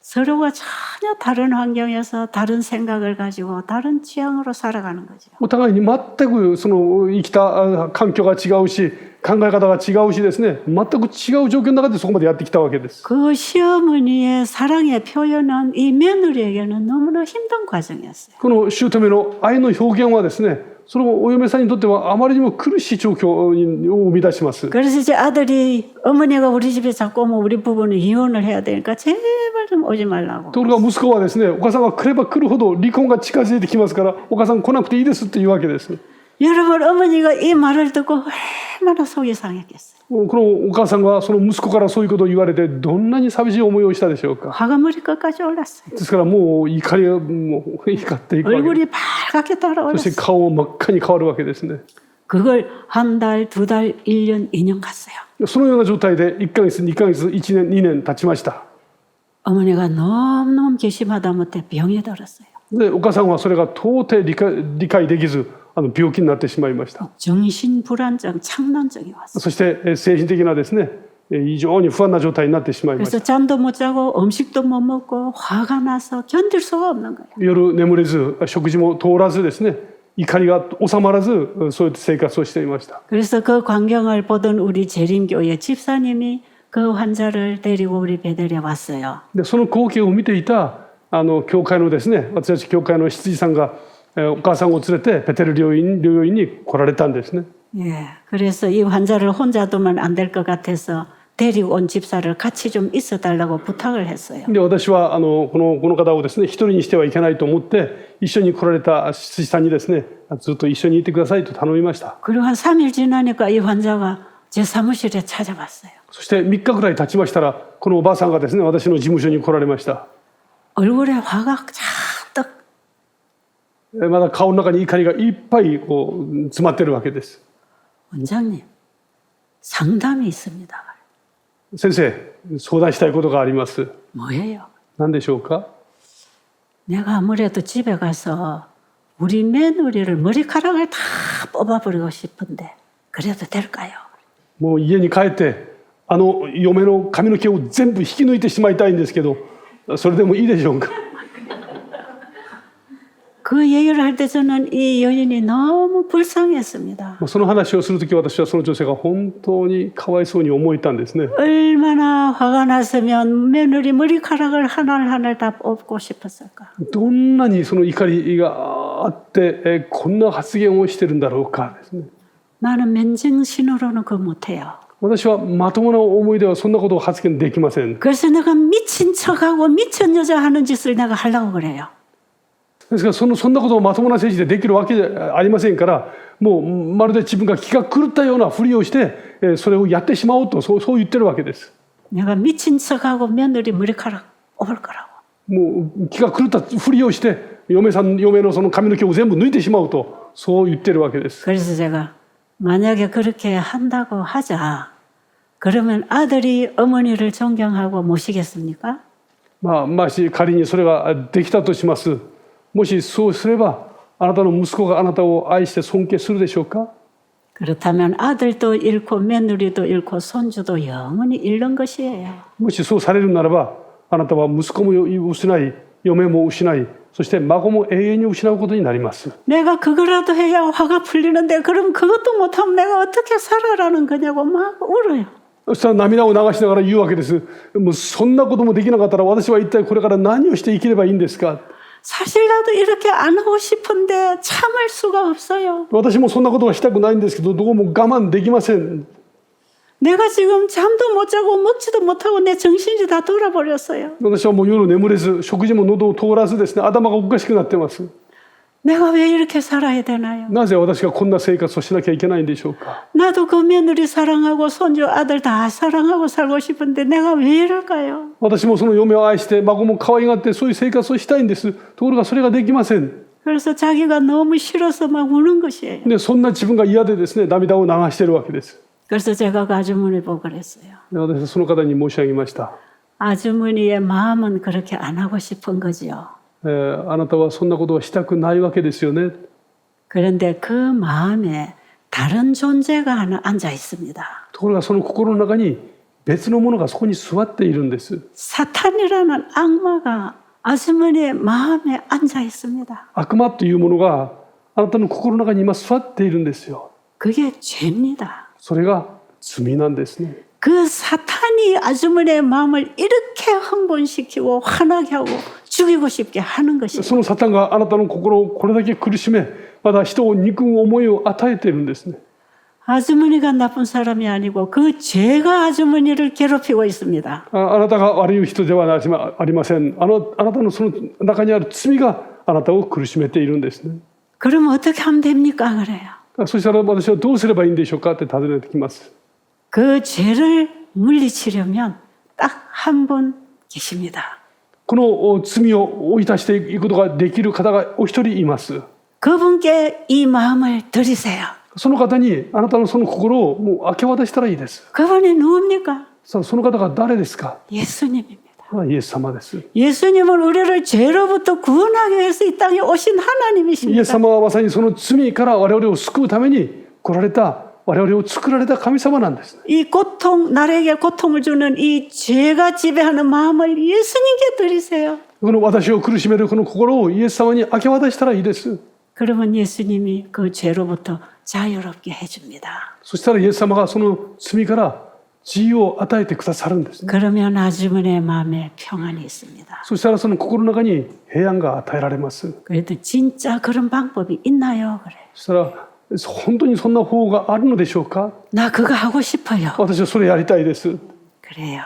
[SPEAKER 1] 서로가 전혀 다른 환경에서 다른 생각을 가지고 다른 취향으로 살아가는 거죠.
[SPEAKER 2] お互いに全くその生きた環境が違うし、考え方が違うしですね、全く違う状況の中でそこまでやってきたわけです。
[SPEAKER 1] 그 시어머니의 사랑의 표현은 이 며느리에게는 너무나 힘든 과정이었어요.
[SPEAKER 2] この姑の愛の表現はですね、そのお嫁さんにとってはあまりにも苦しい状況を生み出します。
[SPEAKER 1] 그래서 이제 아들이 어머니가 우리 집에 자꾸 오면 우리 부부는 이혼을 해야 되니까 제발 좀 오지 말라고.
[SPEAKER 2] ところが息子はですね、お母さんが来れば来るほど離婚が近づいてきますから、お母さん来なくていいですっていうわけです。
[SPEAKER 1] 여러분 어머니가 이 말을 듣고 얼마나 속이 상했겠어요.
[SPEAKER 2] このお母さんがその息子からそういうことを言われてどんなに寂しい思いをしたでしょうか。
[SPEAKER 1] 화가 머리끝까지 올랐어요.
[SPEAKER 2] ですからもう怒りがもう怒っていくわけです。
[SPEAKER 1] 얼굴이 빨갛게
[SPEAKER 2] そ
[SPEAKER 1] 달아올랐어요.
[SPEAKER 2] して顔も真っ赤に変わるわけですね。
[SPEAKER 1] 그걸 한 달, 두 달, 1년, 2년 갔어요.
[SPEAKER 2] そのような状態で1ヶ月、2ヶ月、1年、2年経ちました。
[SPEAKER 1] 어머니가 너무너무 괘씸하다 못해 병이 들었어요.
[SPEAKER 2] でお母さんはそれが到底理解できず病気になってしまいました。
[SPEAKER 1] 정신불안증, 창난증이 왔어요.
[SPEAKER 2] そして精神的なですね、非常に不安な状態になってしまいまし
[SPEAKER 1] 그래서
[SPEAKER 2] た。
[SPEAKER 1] 잠도 못 자고 음식도 못 먹고 화가 나서 견딜 수가 없는 거예요.
[SPEAKER 2] 夜眠れず食事も通らずですね、怒りが収まらずそういった生活をしていました。
[SPEAKER 1] 그래서 그 광경을 보던 우리 재림교회 집사님이 그 환자를 데리고 우리 베델에 왔어요.
[SPEAKER 2] でその光景を見ていた教会のですね、私たち教会の執事さんがお母さんを連れてベテル療養院に来られたんですね。
[SPEAKER 1] 예, 그래서 이 환자를 혼자 두면 안 될 것 같아서 데리고 온 집사를 같이 좀 있어 달라고 부탁을 했어요.
[SPEAKER 2] で私はこの方をですね、一人にしてはいけないと思って一緒に来られた執事さんにですね、ずっと一緒にいてくださいと頼みました。
[SPEAKER 1] 그리고 한 3일 지나니까 이 환자가 제 사무실에 찾아왔어요.
[SPEAKER 2] そして3日ぐらい経ちましたら、このおばあさんがですね、私の事務所に来られました。
[SPEAKER 1] 얼굴에 화가 잔뜩.
[SPEAKER 2] まだ顔の中に怒りがいっぱい詰まってるわけです。
[SPEAKER 1] 원장님, 상담이 있습니다.
[SPEAKER 2] 先生、相談したいことがあります。
[SPEAKER 1] 뭐예요?
[SPEAKER 2] 何でしょうか。
[SPEAKER 1] 내가 아무래도 집에 가서 우리 며느리를 머리카락을 다 뽑아버리고 싶은데 그래도 될까요?
[SPEAKER 2] もう家に帰って嫁の髪の毛を全部引き抜いてしまいたいんですけど、それでもいいでしょうか。
[SPEAKER 1] 그 얘기를 할 때 저는 이 여인이 너무 불쌍했습니다.
[SPEAKER 2] その話をするとき私はその女性が本当にかわいそうに思えたんですね。
[SPEAKER 1] 얼마나 화가 났으면 며느리 머리카락을 하나하나 다 뽑고 싶었을까.
[SPEAKER 2] どんなにその怒りがあって、こんな発言をしてるんだろうかですね。
[SPEAKER 1] 나는 맨정신으로는 그거 못해요.
[SPEAKER 2] 私はまともな思いではそんなことを発言できません。
[SPEAKER 1] 그래서 내가 미친 척하고 미친 여자 하는 짓을 내가 하려고 그래요.
[SPEAKER 2] ですからそんなことをまともな政治でできるわけじゃありませんから、もうまるで自分が気が狂ったようなふりをして、それをやってしまおうとそう言ってるわけです。
[SPEAKER 1] 내가 미친 척하고 며느리 머리카락 뽑을 거라고.
[SPEAKER 2] もう気が狂ったふりをして嫁のその髪の毛を全部抜いてしまうとそう言ってるわけです。
[SPEAKER 1] 그래서 제가 만약에 그렇게 한다고 하자. 그러면 아들이 어머니를 존경하고 모시겠습니까?
[SPEAKER 2] もし仮にそれができたとします。もしそうすればあなたの息子があなたを愛して尊敬するでしょうか？
[SPEAKER 1] 그렇다면 아들도 잃고 며느리도 잃고 손주도 영원히 잃는 것이에요.
[SPEAKER 2] もしそうされるならばあなたは息子も失い嫁も失いそして孫も永遠に失うことになります。
[SPEAKER 1] 내가 그거라도 해야 화가 풀리는데 그럼 그것도 못하면 내가 어떻게 살아라는 거냐고 막 울어요.
[SPEAKER 2] そしたら涙を流しながら言うわけです。もうそんなこともできなかったら私は一体これから何をして生きればいいんですか？
[SPEAKER 1] 사실 나도 이렇게 안 하고 싶은데 참을 수가 없어요.
[SPEAKER 2] 私もそんなことはしたくないんですけどどうも我慢できません。
[SPEAKER 1] 내가 지금 잠도 못 자고 먹지도 못하고 내 정신이 다 돌아버렸어요.
[SPEAKER 2] 私はもう夜眠れず食事も喉を通らずですね頭がおかしくなってます。
[SPEAKER 1] 내가 왜 이렇게 살아야 되나요?
[SPEAKER 2] なぜ私がこんな生活をしなきゃいけないんでしょうか。
[SPEAKER 1] 나도 그 며느리 사랑하고 손주 아들 다 사랑하고 살고 싶은데 내가 왜 이럴까요?
[SPEAKER 2] 私もその嫁を愛して孫も可愛がってそういう生活をしたいんです。ところがそれができません。
[SPEAKER 1] 그래서 자기가 너무 싫어서 막 우는 것이에요.
[SPEAKER 2] でそんな自分が嫌でですね涙を流しているわけです。
[SPEAKER 1] 그래서 제가 그 아주머니 보고 그랬어요.
[SPEAKER 2] で私はその方に申し上げました。
[SPEAKER 1] 아주머니의 마음은 그렇게 안 하고 싶은 거지요.
[SPEAKER 2] あなたはそんなことはしたくないわけですよね。
[SPEAKER 1] 그런데 그 마음에 다른 존재가 하나 앉아 있습니다.
[SPEAKER 2] ところがその心の中に別のものがそこに座っているんです。
[SPEAKER 1] 사탄이라는 악마가 아주머니의 마음에 앉아 있습니다.
[SPEAKER 2] 悪魔というものがあなたの心の中に今座っているんですよ。
[SPEAKER 1] 그게 죄입니다.
[SPEAKER 2] それが罪なんですね。
[SPEAKER 1] 그 사탄이 아주머니의 마음을 이렇게 흥분시키고 화나게 하고 죽이고 싶게 하는 것이에요.
[SPEAKER 2] そのサタンがあなたの心をこれだけ苦しめ、また人を憎む思いを与えているんですね。
[SPEAKER 1] 아주머니가 나쁜 사람이 아니고 그 죄가 아주머니를 괴롭히고 있습니다.
[SPEAKER 2] あなたが悪い人ではありません。あなたのその中にある罪があなたを苦しめているんですね。
[SPEAKER 1] 그럼 어떻게 하면 됩니까? 그래요.
[SPEAKER 2] そしたら私はどうすればいいんでしょうかって尋ねてきます。
[SPEAKER 1] 그 죄를 물리치려면 딱 한 분 계십니다.
[SPEAKER 2] この罪を追い出していくことができる方がお一人います。
[SPEAKER 1] 그분께 이 마음을 드리세요.
[SPEAKER 2] その方にあなたのその心をもう明け渡したらいいです。
[SPEAKER 1] 그분이 누굽니까?
[SPEAKER 2] さあその方が誰ですか？
[SPEAKER 1] 예수님입니다.
[SPEAKER 2] イエス様です。
[SPEAKER 1] 예수님은 우리를 죄로부터 구원하기 위해서 이 땅에 오신
[SPEAKER 2] イエ
[SPEAKER 1] 하나님이십니다.
[SPEAKER 2] ス様はまさにその罪から我々を救うために来られた我々を作られた神様なんです。
[SPEAKER 1] 이 고통, 나에게 고통을 주는 이 죄가 지배하는 마음을 예수님께 드리세요.
[SPEAKER 2] この私を苦しめるこの心をイエス様に明け渡したらいいです。
[SPEAKER 1] 그러면 예수님이 그 죄로부터 자유롭게 해줍니다.
[SPEAKER 2] そしたらイエス様がその罪から自由を与えてくださるんですね。
[SPEAKER 1] 그러면 아주머니의 마음에 평안이 있습니다.
[SPEAKER 2] そしたらその心の中に平安が与えられます。
[SPEAKER 1] 그래도 진짜 그런 방법이 있나요? 그래.
[SPEAKER 2] そしたら本当にそんな方があるのでしょうか？
[SPEAKER 1] 나 그거 하고 싶어요.
[SPEAKER 2] 私はそれやりたいです。
[SPEAKER 1] 그래요.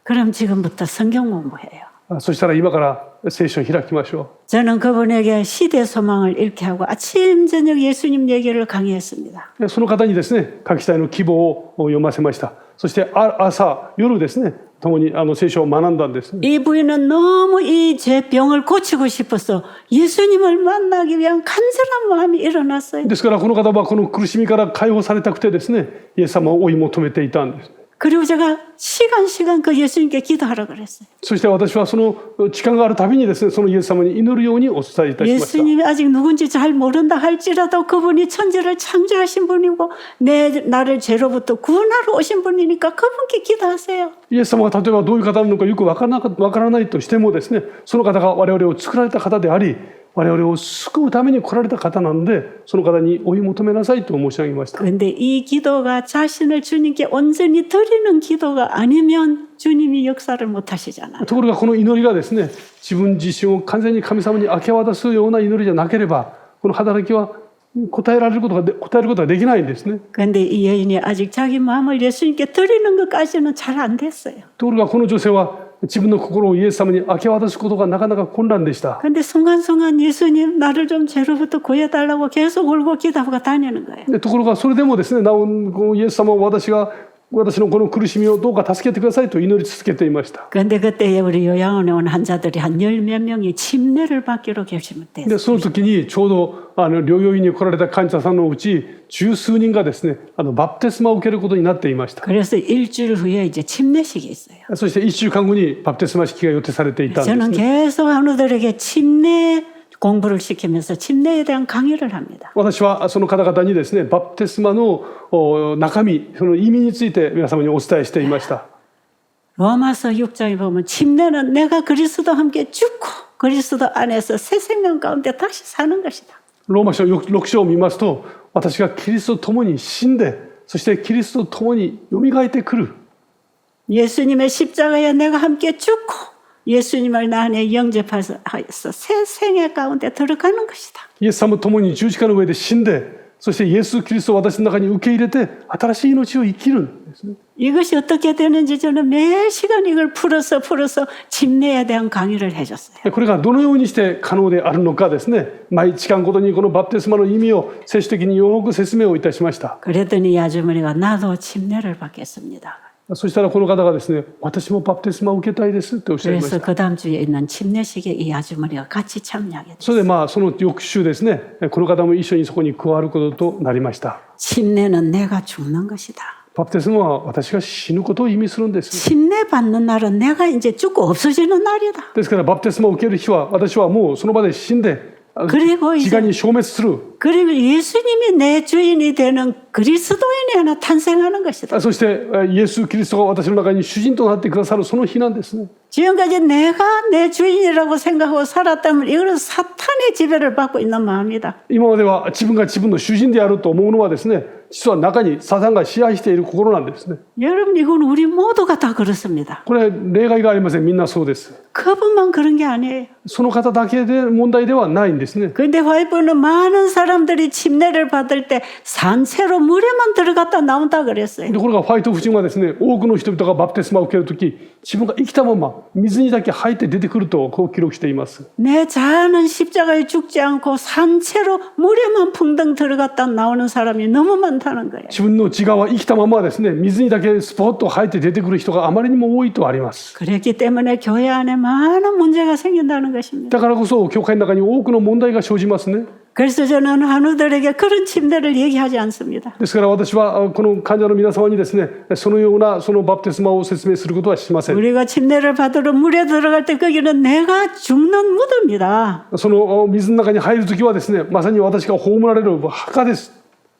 [SPEAKER 1] 그럼 지금부터 성경 공부해요.
[SPEAKER 2] そしたら今から聖書を開きましょ
[SPEAKER 1] 저는 그분에게 시대 소망을 잃게 하고 아침 저녁 예수님 얘기를 강의했습니다.
[SPEAKER 2] う。その方にですね、書きたいの希望を読ませました。そして朝夜ですね、共に聖書を学んだんです。
[SPEAKER 1] 이 부인은 너무 이 제 병을 고치고 싶어서 예수님을 만나기 위한 간절한 마음이 일어났어요.
[SPEAKER 2] ですからこの方はこの苦しみから解放されたくてですね、イエス様を追い求めていたんです。
[SPEAKER 1] 그리고 제가 시간 그 예수님께 기도하라 그랬어요.
[SPEAKER 2] そして私はその時間があるたびにですね、そのイエス様に祈るようにお伝えいたしました。
[SPEAKER 1] 예수님이 아직 누군지 잘 모른다 할지라도 그분이 천지를 창조하신 분이고 나를 죄로부터 구원하러 오신 분이니까 그분께 기도하세요.
[SPEAKER 2] イエス様が例えばどういう方なのかよくわからないとしてもですね、その方が我々を作られた方であり、我々を救うために来られた方なので、その方に追い求めなさいと申し上げました。
[SPEAKER 1] 그런데 이 기도가 자신을 주님께 온전히 드리는 기도가 아니면 주님이 역사를 못 하시잖아요.
[SPEAKER 2] ところがこの祈りがですね、自分自身を完全に神様に明け渡すような祈りじゃなければ、この働きは答えることができないんですね。
[SPEAKER 1] 그런데 이 여인이 아직 자기 마음을 예수님께 드리는 것까지는 잘 안 됐어요.
[SPEAKER 2] ところがこの女性は自分の心をイエス様に明け渡すことがなかなか困難でした。
[SPEAKER 1] 그런데 순간순간 예수님 나를 좀 죄로부터 구해달라고 계속 울고 기도하고 다니는 거예요.
[SPEAKER 2] でところがそれでもですね、なおイエス様は私のこの苦しみをどうか助けてくださいと祈り続けていました。
[SPEAKER 1] 그런데 그때 우리 요양원에 온 환자들이 한 10몇 명이 침례를 받기로 결심했대요.
[SPEAKER 2] でその時にちょうど療養院に来られた患者さんのうち十数人がですね、バプテスマを受けることになっていました。
[SPEAKER 1] 그래서 일주일 후에 이제 침례식이 있어요.
[SPEAKER 2] そして1週間後にバプテスマ式が予定されていたんです
[SPEAKER 1] 저는
[SPEAKER 2] ね。
[SPEAKER 1] 계속 환우들에게 침례 공부를 시키면서 침례에 대한 강의를 합니다.
[SPEAKER 2] 私はその方々にですね、バプテスマの中身、その意味について皆様にお伝えしていました。
[SPEAKER 1] 로마서 6장에 보면 침례는 내가 그리스도와 함께 죽고 그리스도 안에서 새 생명 가운데 다시 사는 것이다.
[SPEAKER 2] ローマ書6章を見ますと、私がキリストと共に死んで、そしてキリストと共によみがえってくる。
[SPEAKER 1] 예수님의 십자가에 내가 함께 죽고 예수님을 나 안에 영접해서 새 생애 가운데 들어가는 것이다.
[SPEAKER 2] イエス様と共に十字架の上で死んで、そしてイエス・キリストを私の中に受け入れて新しい命を生きるんですね。
[SPEAKER 1] 이것이 어떻게 되는지 저는 매 시간 이걸 풀어서 침례에 대한 강의를 해줬어요.
[SPEAKER 2] これがどのようにして可能であるのかですね、毎時間ごとにこのバプテスマの意味を聖書的によく説明をいたしました。
[SPEAKER 1] 그랬더니 이 아주머니가 나도 침례를 받겠습니다.
[SPEAKER 2] そしたらこの方がですね、私もバプテスマを受けたいですっておっしゃいまし
[SPEAKER 1] 그래서
[SPEAKER 2] た。
[SPEAKER 1] 그 다음 주에 있는 침례식에 이 아주머니가 같이 참여하게 됐어요.
[SPEAKER 2] それでその翌週ですね、この方も一緒にそこに加わることとなりました。
[SPEAKER 1] 침례는 내가 죽는 것이다.
[SPEAKER 2] バプテスマは私が死ぬことを意味するんです。
[SPEAKER 1] 침례 받는 날은 내가 이제 죽고 없어지는 날이다.
[SPEAKER 2] ですからバプテスマを受ける日は私はもうその場で死んで
[SPEAKER 1] 그리고
[SPEAKER 2] 時
[SPEAKER 1] 이제
[SPEAKER 2] 間に消滅する。
[SPEAKER 1] 그리고 예수님이 내 주인이 되는 그리스도인이 하나 탄생하는 것이다.
[SPEAKER 2] そしてイエス・キリストが私の中に主人となってくださるその日なんですね。
[SPEAKER 1] 지금까지 내가 내 주인이라고 생각하고 살았다면 이거는 사탄의 지배를 받고 있는 마음이다.
[SPEAKER 2] 今までは自分が自分の主人であると思うのはですね、実は中にサタンが支配している心なんですね。
[SPEAKER 1] 여러분 이건 우리 모두가 다 그렇습니다.
[SPEAKER 2] これ例外がありません。みんなそうです。
[SPEAKER 1] 그분만 그런 게 아니에요.
[SPEAKER 2] その方だけで問題ではないんですね。
[SPEAKER 1] 근데 와이프는 많은 사람들이 침례를 받을 때 산채로 물에만 들어갔다 나온다 그랬어요.
[SPEAKER 2] ところがファイト夫人はですね、多くの人々がバプテスマを受けるとき、自分が生きたまま水にだけ入って出てくるとこう記録しています。
[SPEAKER 1] 내 자아는 십자가에 죽지 않고 산채로 물에만 풍덩 들어갔다 나오는 사람이 너무 많다는 거예요.
[SPEAKER 2] 自分の自我は生きたままですね、水にだけスポッと入って出てくる人があまりにも多いとあります。
[SPEAKER 1] 그랬기 때문에 교회 안에 많은 문제가 생긴다는 것입니다.
[SPEAKER 2] だからこそ教会の中に多くの問題が生じますね。
[SPEAKER 1] 그래서 저는 환우들에게 그런 침례를 얘기하지 않습니다.
[SPEAKER 2] ですから私はこの患者の皆様にですね、そのようなそのバプテスマを説明することはしません。
[SPEAKER 1] 우리가 침례를 받으러 물에 들어갈 때 거기는 내가 죽는 무덤이다.
[SPEAKER 2] その水の中に入るときはですね、まさに私が葬られる墓です。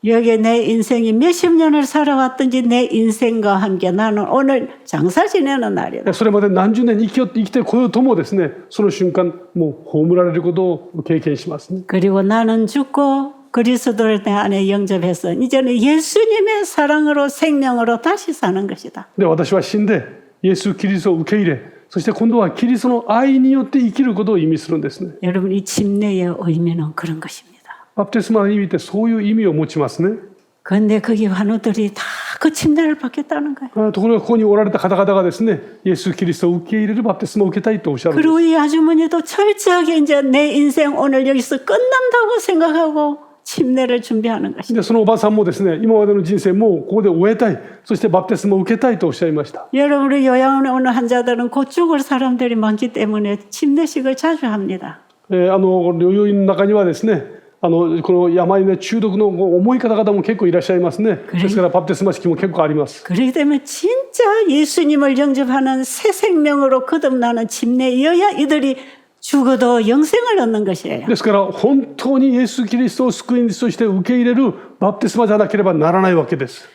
[SPEAKER 1] 여기에 내 인생이 몇십 년을 살아왔든지 내 인생과 함께 나는 오늘 장사 지내는 날이다.
[SPEAKER 2] それまで何十年生きてこようともですね、その瞬間もう葬られることを経験しますね。
[SPEAKER 1] 그리고 나는 죽고 그리스도를 내 안에 영접해서 이제는 예수님의 사랑으로 생명으로 다시 사는 것이다.
[SPEAKER 2] で、私は死んでイエス・キリストを受け入れ、そして今度はキリストの愛によって生きることを意味するんですね。
[SPEAKER 1] 여러분 이 침례의 의미는 그런 것입니다.
[SPEAKER 2] バプテスマの意味ってそういう意味を持ちますね。
[SPEAKER 1] 그런데 거기 환우들이 다 그 침례를 받겠다는 거예요.
[SPEAKER 2] ところがここにおられた方々がですね、イエス・キリストを受け入れるバプテスマを受けたいとおっしゃるんです。
[SPEAKER 1] 그리고 이 아주머니도 철저하게 이제 내 인생 오늘 여기서 끝난다고 생각하고 침례를 준비하는 것입니다.
[SPEAKER 2] でそのおばさんもですね、今までの人生もうここで終えたい、そしてバプテスマを受けたいとおっしゃいました。
[SPEAKER 1] 여러분 우리 요양원에 오는 환자들은 곧 죽을 사람들이 많기 때문에 침례식을 자주 합니다.
[SPEAKER 2] 療養院の中にはですね、この病で中毒の重い方々も結構いらっしゃいますね。ですからバプテスマ式も結構あります。
[SPEAKER 1] 그렇기 때문에 진짜 예수님을 영접하는 새 생명으로 거듭나는 침례여야 이들이 죽어도 영생을 얻는 것이에요.
[SPEAKER 2] ですから本当にイエス・キリストを救い主として受け入れるバプテスマじゃなければならないわけです。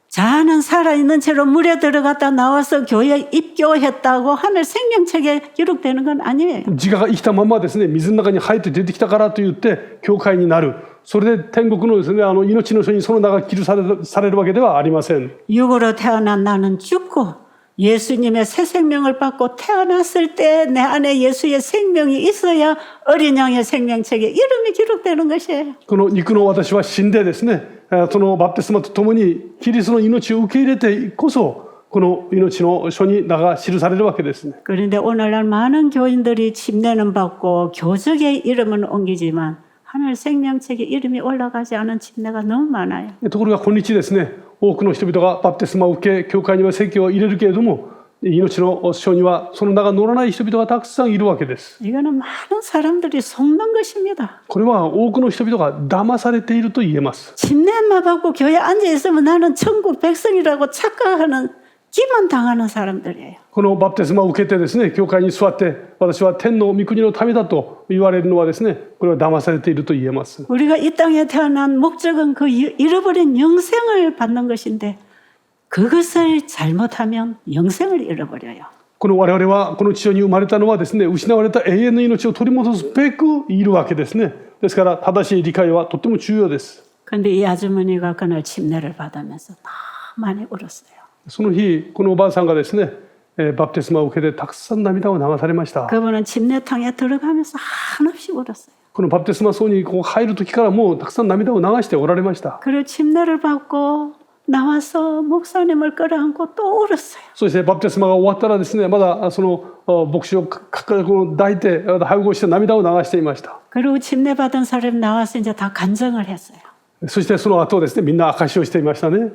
[SPEAKER 1] 자아는 살아있는 채로 물에 들어갔다 나와서 교회에 입교했다고 하늘 생명책에 기록되는 건 아니에요.
[SPEAKER 2] 自我が生きたままですね、水の中に入って出てきたからといって教会になる。それで天国のですね、命の書にその名が記されるわけではありません。
[SPEAKER 1] 육으로 태어난 나는 죽고 예수님의 새 생명을 받고 태어났을 때 내 안에 예수의 생명이 있어야 어린 양의 생명책에 이름이 기록되는 것이에요.
[SPEAKER 2] この肉の私は死んでですね、そのバプテスマとともにキリストの命を受け入れてこそこの命の書に名が記されるわけですね。
[SPEAKER 1] 그런데 오늘날 많은 교인들이 침례는 받고 교적의 이름은 옮기지만 하늘 생명책에 이름이 올라가지 않은 침례가 너무 많아요.
[SPEAKER 2] ところが今日ですね、多くの人々がバプテスマを受け教会には籍を入れるけれども命の書にはその名が載らない人々がたくさんいるわけです。
[SPEAKER 1] 이거는 많은 사람들이 속는 것입니다.
[SPEAKER 2] これは多くの人々が騙されていると言えます。
[SPEAKER 1] 침례만 받고 교회에 앉아 있으면 나는 천국 백성이라고 착각하는 기만 당하는 사람들이에요.
[SPEAKER 2] このバプテスマを受けてですね、教会に座って私は天の御国の民だと言われるのはですね、これは騙されていると言えます。
[SPEAKER 1] 우리가 이 땅에 태어난 목적은 그 잃어버린 영생을 받는 것인데 그것을 잘못하면 영생을 잃어버려요.
[SPEAKER 2] この我々はこの地上に生まれたのはですね、失われた永遠の命を取り戻すべくいるわけですね。ですから正しい理解はとっても重要です。
[SPEAKER 1] 그런데 이 아주머니가 그날 침례를 받으면서 너무 많이 울었어요.
[SPEAKER 2] その日このおばあさんがですね、バプテスマを受けてたくさん涙を流されました。
[SPEAKER 1] 그분은 침례탕에 들어가면서 한없이 울었어요.
[SPEAKER 2] このバプテスマ層に入る時からもうたくさん涙を流しておられました。
[SPEAKER 1] 그리고 침례를 받고 나와서 목사님을 끌어안고 또 울었어요.
[SPEAKER 2] そしてバプテスマが終わったらですね、まだその牧師を抱いて背後して涙を流していました。
[SPEAKER 1] 그리고 침례 받은 사람이 나와서 이제 다 간증을 했어요.
[SPEAKER 2] そしてその後ですね、みんな証しをしていましたね。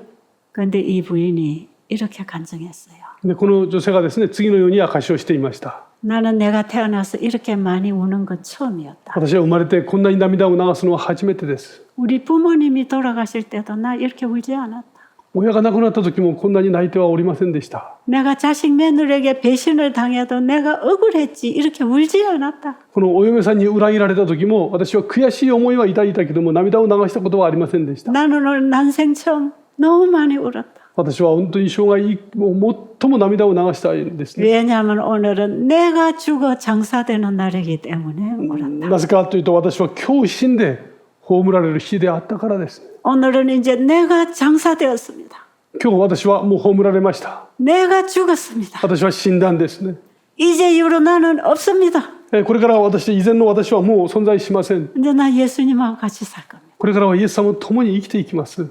[SPEAKER 1] 그런데 이 부인이 이렇게 간증했어요.
[SPEAKER 2] でこの女性がですね、次のように証しをしていました。
[SPEAKER 1] 나는 내가 태어나서 이렇게 많이 우는 건 처음이었다.
[SPEAKER 2] 私は生まれてこんなに涙を流すのは初めてです。
[SPEAKER 1] 우리 부모님이 돌아가실 때도 나 이렇게 울지 않았다.
[SPEAKER 2] 親が亡くなった時もこんなに泣いてはおりませんでした。
[SPEAKER 1] 내가 자식 며느리에게 배신을 당해도 내가 억울했지 이렇게 울지 않았다.
[SPEAKER 2] このお嫁さんに裏切られた時も私は悔しい思いは抱いたけども涙を流したことはありませんでした。
[SPEAKER 1] 나는 오늘 난생 처음 너무 많이 울었다.
[SPEAKER 2] 私は本当に生涯最も涙を流したいんですね。
[SPEAKER 1] 왜냐하면 오늘은 내가 죽어 장사되는 날이기 때문에 울었다.
[SPEAKER 2] なぜかというと私は今日死んで葬られる日であったからです。
[SPEAKER 1] 오늘은 이제 내가 장사되었습니다.
[SPEAKER 2] 今日私はもう葬られました。
[SPEAKER 1] 내가 죽었습니다.
[SPEAKER 2] 私は死んだんですね。
[SPEAKER 1] 이제 이후로 나는 없습니다.
[SPEAKER 2] これから私、以前の私はもう存在しません。
[SPEAKER 1] 이제 나 예수님하고 같이 살 겁니다.
[SPEAKER 2] これからはイエス様と共に生きていきます。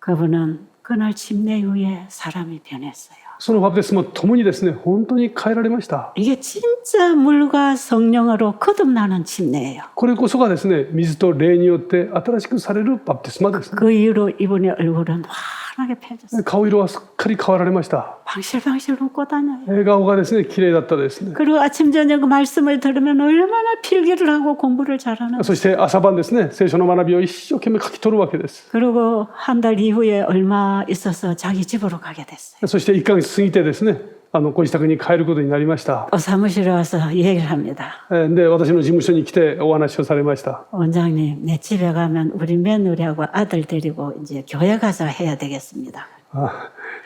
[SPEAKER 1] 그분은 그날 침례 후에 사람이 변했어요.
[SPEAKER 2] そのバプテスマと共にですね、本当に変えられました。
[SPEAKER 1] 이게 진짜 물과 성령으로 거듭나는 침례예요.
[SPEAKER 2] これこそがですね、水と霊によって新しくされるバプテスマですね。
[SPEAKER 1] 그 이후로 이분의 얼굴은 환하게 펴졌어요.
[SPEAKER 2] 顔色はすっかり変わられました。
[SPEAKER 1] 방실방실 웃고 다녀요.
[SPEAKER 2] 笑顔がですね、綺麗だったですね。
[SPEAKER 1] 그리고 아침 저녁 말씀을 들으면 얼마나 필기를 하고 공부를 잘하는.
[SPEAKER 2] そして朝晩ですね、聖書の学びを一生懸命書き取るわけです。
[SPEAKER 1] 그리고 한 달 이후에 얼마 있어서 자기 집으로 가게 됐어요.
[SPEAKER 2] そして1ヶ月過ぎてですね、ご自宅に帰ることになりました。
[SPEAKER 1] 사무실에 와서 얘기를 합니다.
[SPEAKER 2] で、私の事務所に来てお話をされました。
[SPEAKER 1] 원장님, 내 집에 가면 우리 며느리하고 아들 데리고 이제 교회 가서 해야 되겠습니다.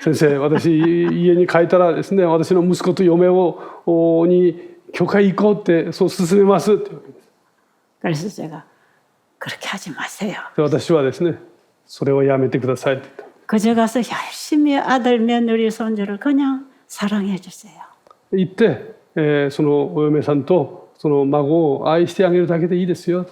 [SPEAKER 2] 先生、私家に帰ったらですね、私の息子と嫁に教会行こうってそう勧めますって。
[SPEAKER 1] 그래서 제가 그렇게 하지 마세요.
[SPEAKER 2] で私はですね、それをやめてくださいって言った。
[SPEAKER 1] 그저 가서 열심히 아들 며느리 손주를 그냥 사랑해 주세요.
[SPEAKER 2] 行って、そのお嫁さんとその孫を愛してあげるだけでいいですよ。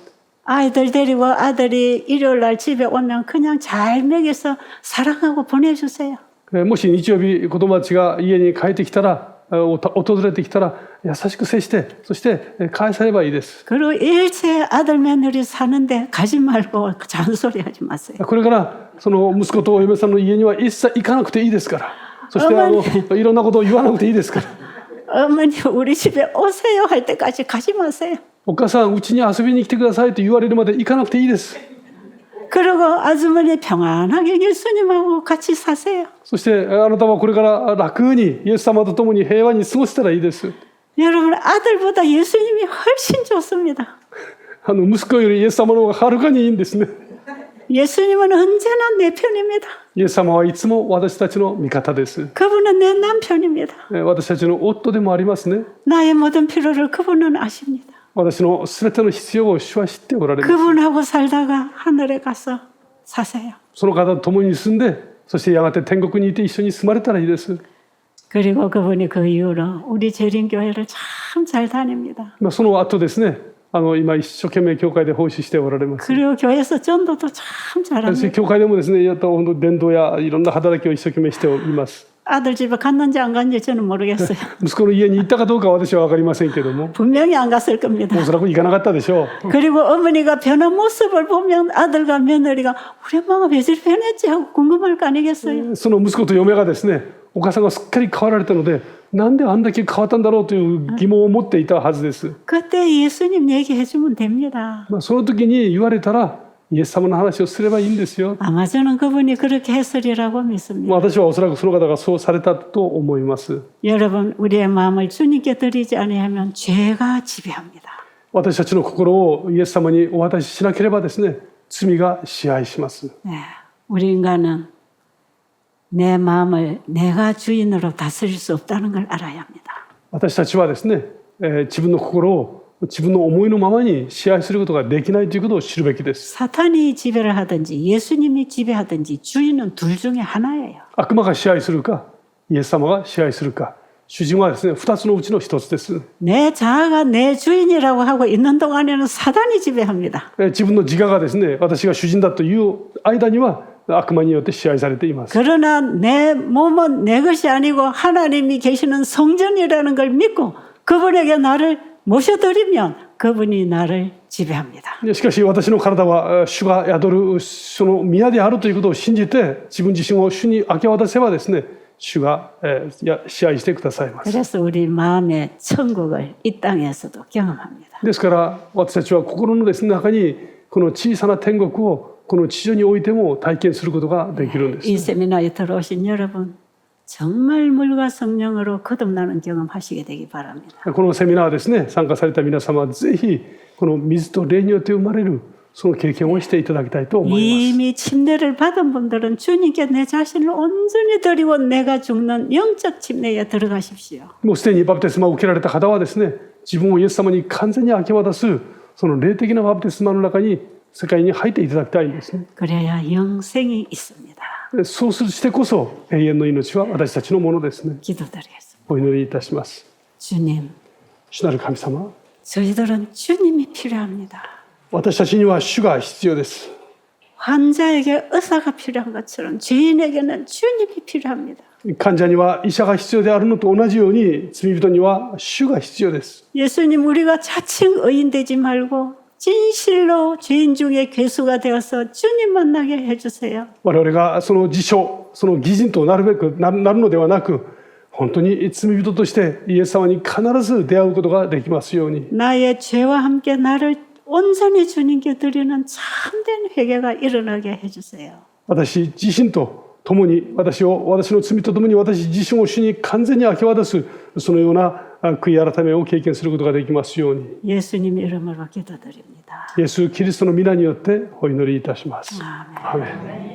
[SPEAKER 1] 아이들 데리고 아들이 일요일 날 집에 오면 그냥 잘 먹여서 사랑하고 보내주세요.
[SPEAKER 2] もし日曜日子供たちが家に帰ってきたら訪れてきたら優しく接してそして返さればいいです。
[SPEAKER 1] 그리고 일체 아들 며느리 사는데 가지 말고 잔소리하지 마세요.
[SPEAKER 2] これからその息子とお嫁さんの家には一切行かなくていいですから。そしていろんなことを言わなくていいですから。
[SPEAKER 1] 어머니 우리 집에 오세요 할 때까지 가지 마세요.
[SPEAKER 2] お母さんうちに遊びに来てくださいと言われるまで行かなくていいです。
[SPEAKER 1] 그리고 아주머니 평안하게 예수님하고 같이 사세요.
[SPEAKER 2] そしてあなたはこれから楽にイエス様と共に平和に過ごしたらいいです。
[SPEAKER 1] 여러분 아들보다 예수님이 훨씬 좋습니다.
[SPEAKER 2] 息子よりイエス様の方がはるかにいいんですね。
[SPEAKER 1] 예수님은 언제나 내 편입니다.
[SPEAKER 2] イエス様はいつも私たちの味方です。
[SPEAKER 1] 그분은 내 남편입니다.
[SPEAKER 2] 私たちの夫でもありますね。
[SPEAKER 1] 나의 모든 필요를 그분은 아십니다.
[SPEAKER 2] 私のすべての必要を主は知っておられます。
[SPEAKER 1] 그분하고 살다가 하늘에 가서 사세요.
[SPEAKER 2] その方と共に住んで、そしてやがて天国にいて一緒に住まれたらいいです。
[SPEAKER 1] 그리고 그분이 그 이후로 우리 재림교회를 참 잘 다닙니다.
[SPEAKER 2] その後ですね、今一生懸命教会で奉仕しておられます。
[SPEAKER 1] 그리고 교회에서 전도도 참 잘합니다.
[SPEAKER 2] 教会でもですね、伝道やいろんな働きを一生懸命しています。
[SPEAKER 1] 아들 집에 갔는지 안 갔는지 저는 모르겠어요.
[SPEAKER 2] 息子の家に行ったかどうかは私は分かりませんけども、
[SPEAKER 1] 분명히 안 갔을 겁니다.
[SPEAKER 2] おそらく行かなかったでしょう。
[SPEAKER 1] 그리고 어머니가 변한 모습을 보면 아들과 며느리가 우리 엄마가 왜 저리 변했지 하고 궁금할 거 아니겠어요.
[SPEAKER 2] その息子と嫁がですね、お母さんがすっかり変わられたので、なんであんだけ変わったんだろうという疑問を持っていたはずです。
[SPEAKER 1] 그때 예수님 얘기해 주면 됩니다.
[SPEAKER 2] その時に言われたらイエス様の話をすればいいんですよ。
[SPEAKER 1] 아마 저는 그분이 그렇게 했으리라고 믿습니다.
[SPEAKER 2] 私はおそらくその方がそうされたと思います。
[SPEAKER 1] 여러분 우리의 마음을 주님께 드리지 아니하면 죄가 지배합니다.
[SPEAKER 2] 私たちの心をイエス様にお渡ししなければですね、罪が支配します。
[SPEAKER 1] 네, 우리 인간은 내 마음을 내가 주인으로 다스릴 수 없다는 걸 알아야 합니다.
[SPEAKER 2] 私たちはですね、自分の心を自分の思いのままに支配することができないということを知るべきです。
[SPEAKER 1] 사탄이 지배를 하든지 예수님이 지배하든지 주인은 둘 중에 하나예요.
[SPEAKER 2] 悪魔が支配するか、イエス様が支配するか、主人はですね、2つのうちの1つです。
[SPEAKER 1] 내 자아가 내 주인이라고 하고 있는 동안에는 사단이 지배합니다.
[SPEAKER 2] 自分の自我がですね、私が主人だという間には悪魔によって支配されています。
[SPEAKER 1] 그러나 내 몸은 내 것이 아니고 하나님이 계시는 성전이라는 걸 믿고 그분에게 나를 모셔드리면 그분이 나를 지배합니다.
[SPEAKER 2] しかし私の体は主が宿るその宮であるということを信じて自分自身を主に明け渡せばですね、主が支配してくださいます。
[SPEAKER 1] 그래서 우리 마음의 천국을 이 땅에서도 경험합니다.
[SPEAKER 2] ですから私たちは心のですね、中にこの小さな天国をこの地上においても体験することができるんです。
[SPEAKER 1] 이 세미나에 들어오신 여러분 정말 물과 성령으로 거듭나는 경험하시게 되기 바랍니다.
[SPEAKER 2] このセミナーですね、参加された皆様はぜひこの水と霊によって生まれるその経験をしていただきたいと思います。
[SPEAKER 1] 이미 침례를 받은 분들은 주님께 내 자신을 온전히 드리고 내가 죽는 영적 침례에 들어가십시오.
[SPEAKER 2] もうすでにバプテスマを受けられた方はですね、自分をイエス様に完全に明け渡すその霊的なバプテスマの中に世界に入っていただきたいんですね。
[SPEAKER 1] 그래야 영생이 있습니다.
[SPEAKER 2] そうしてこそ永遠の命は私たちのものですね。
[SPEAKER 1] 기도드리겠습니다.
[SPEAKER 2] お祈りいたします。
[SPEAKER 1] 주님,
[SPEAKER 2] 主なる神様、
[SPEAKER 1] 저희들은 주님이 필요합니다.
[SPEAKER 2] 私たちには主が必要です。
[SPEAKER 1] 환자에게 의사가 필요한 것처럼 죄인에게는 주님이 필요합니다.
[SPEAKER 2] 患者には医者が必要であるのと同じように罪人には主が必要です。
[SPEAKER 1] 예수님, 우리가 자칭 의인 되지 말고 진실로 죄인 중에 괴수가 되어서 주님 만나게 해주세요.
[SPEAKER 2] 我々がその自称、その義人となるべくなるのではなく、本当に罪人としてイエス様に必ず出会うことができますように。
[SPEAKER 1] 나의 죄와 함께 나를 온전히 주님께 드리는 참된 회개가 일어나게 해주세요.
[SPEAKER 2] 私自身と共に私の罪と共に私自身を主に完全に明け渡すそのような悔い改めを経験することができますように。
[SPEAKER 1] 예수님 이름으로 기도드립니다.
[SPEAKER 2] イエス・キリストの皆によってお祈りいたします。
[SPEAKER 1] 아멘.
[SPEAKER 2] アーメン。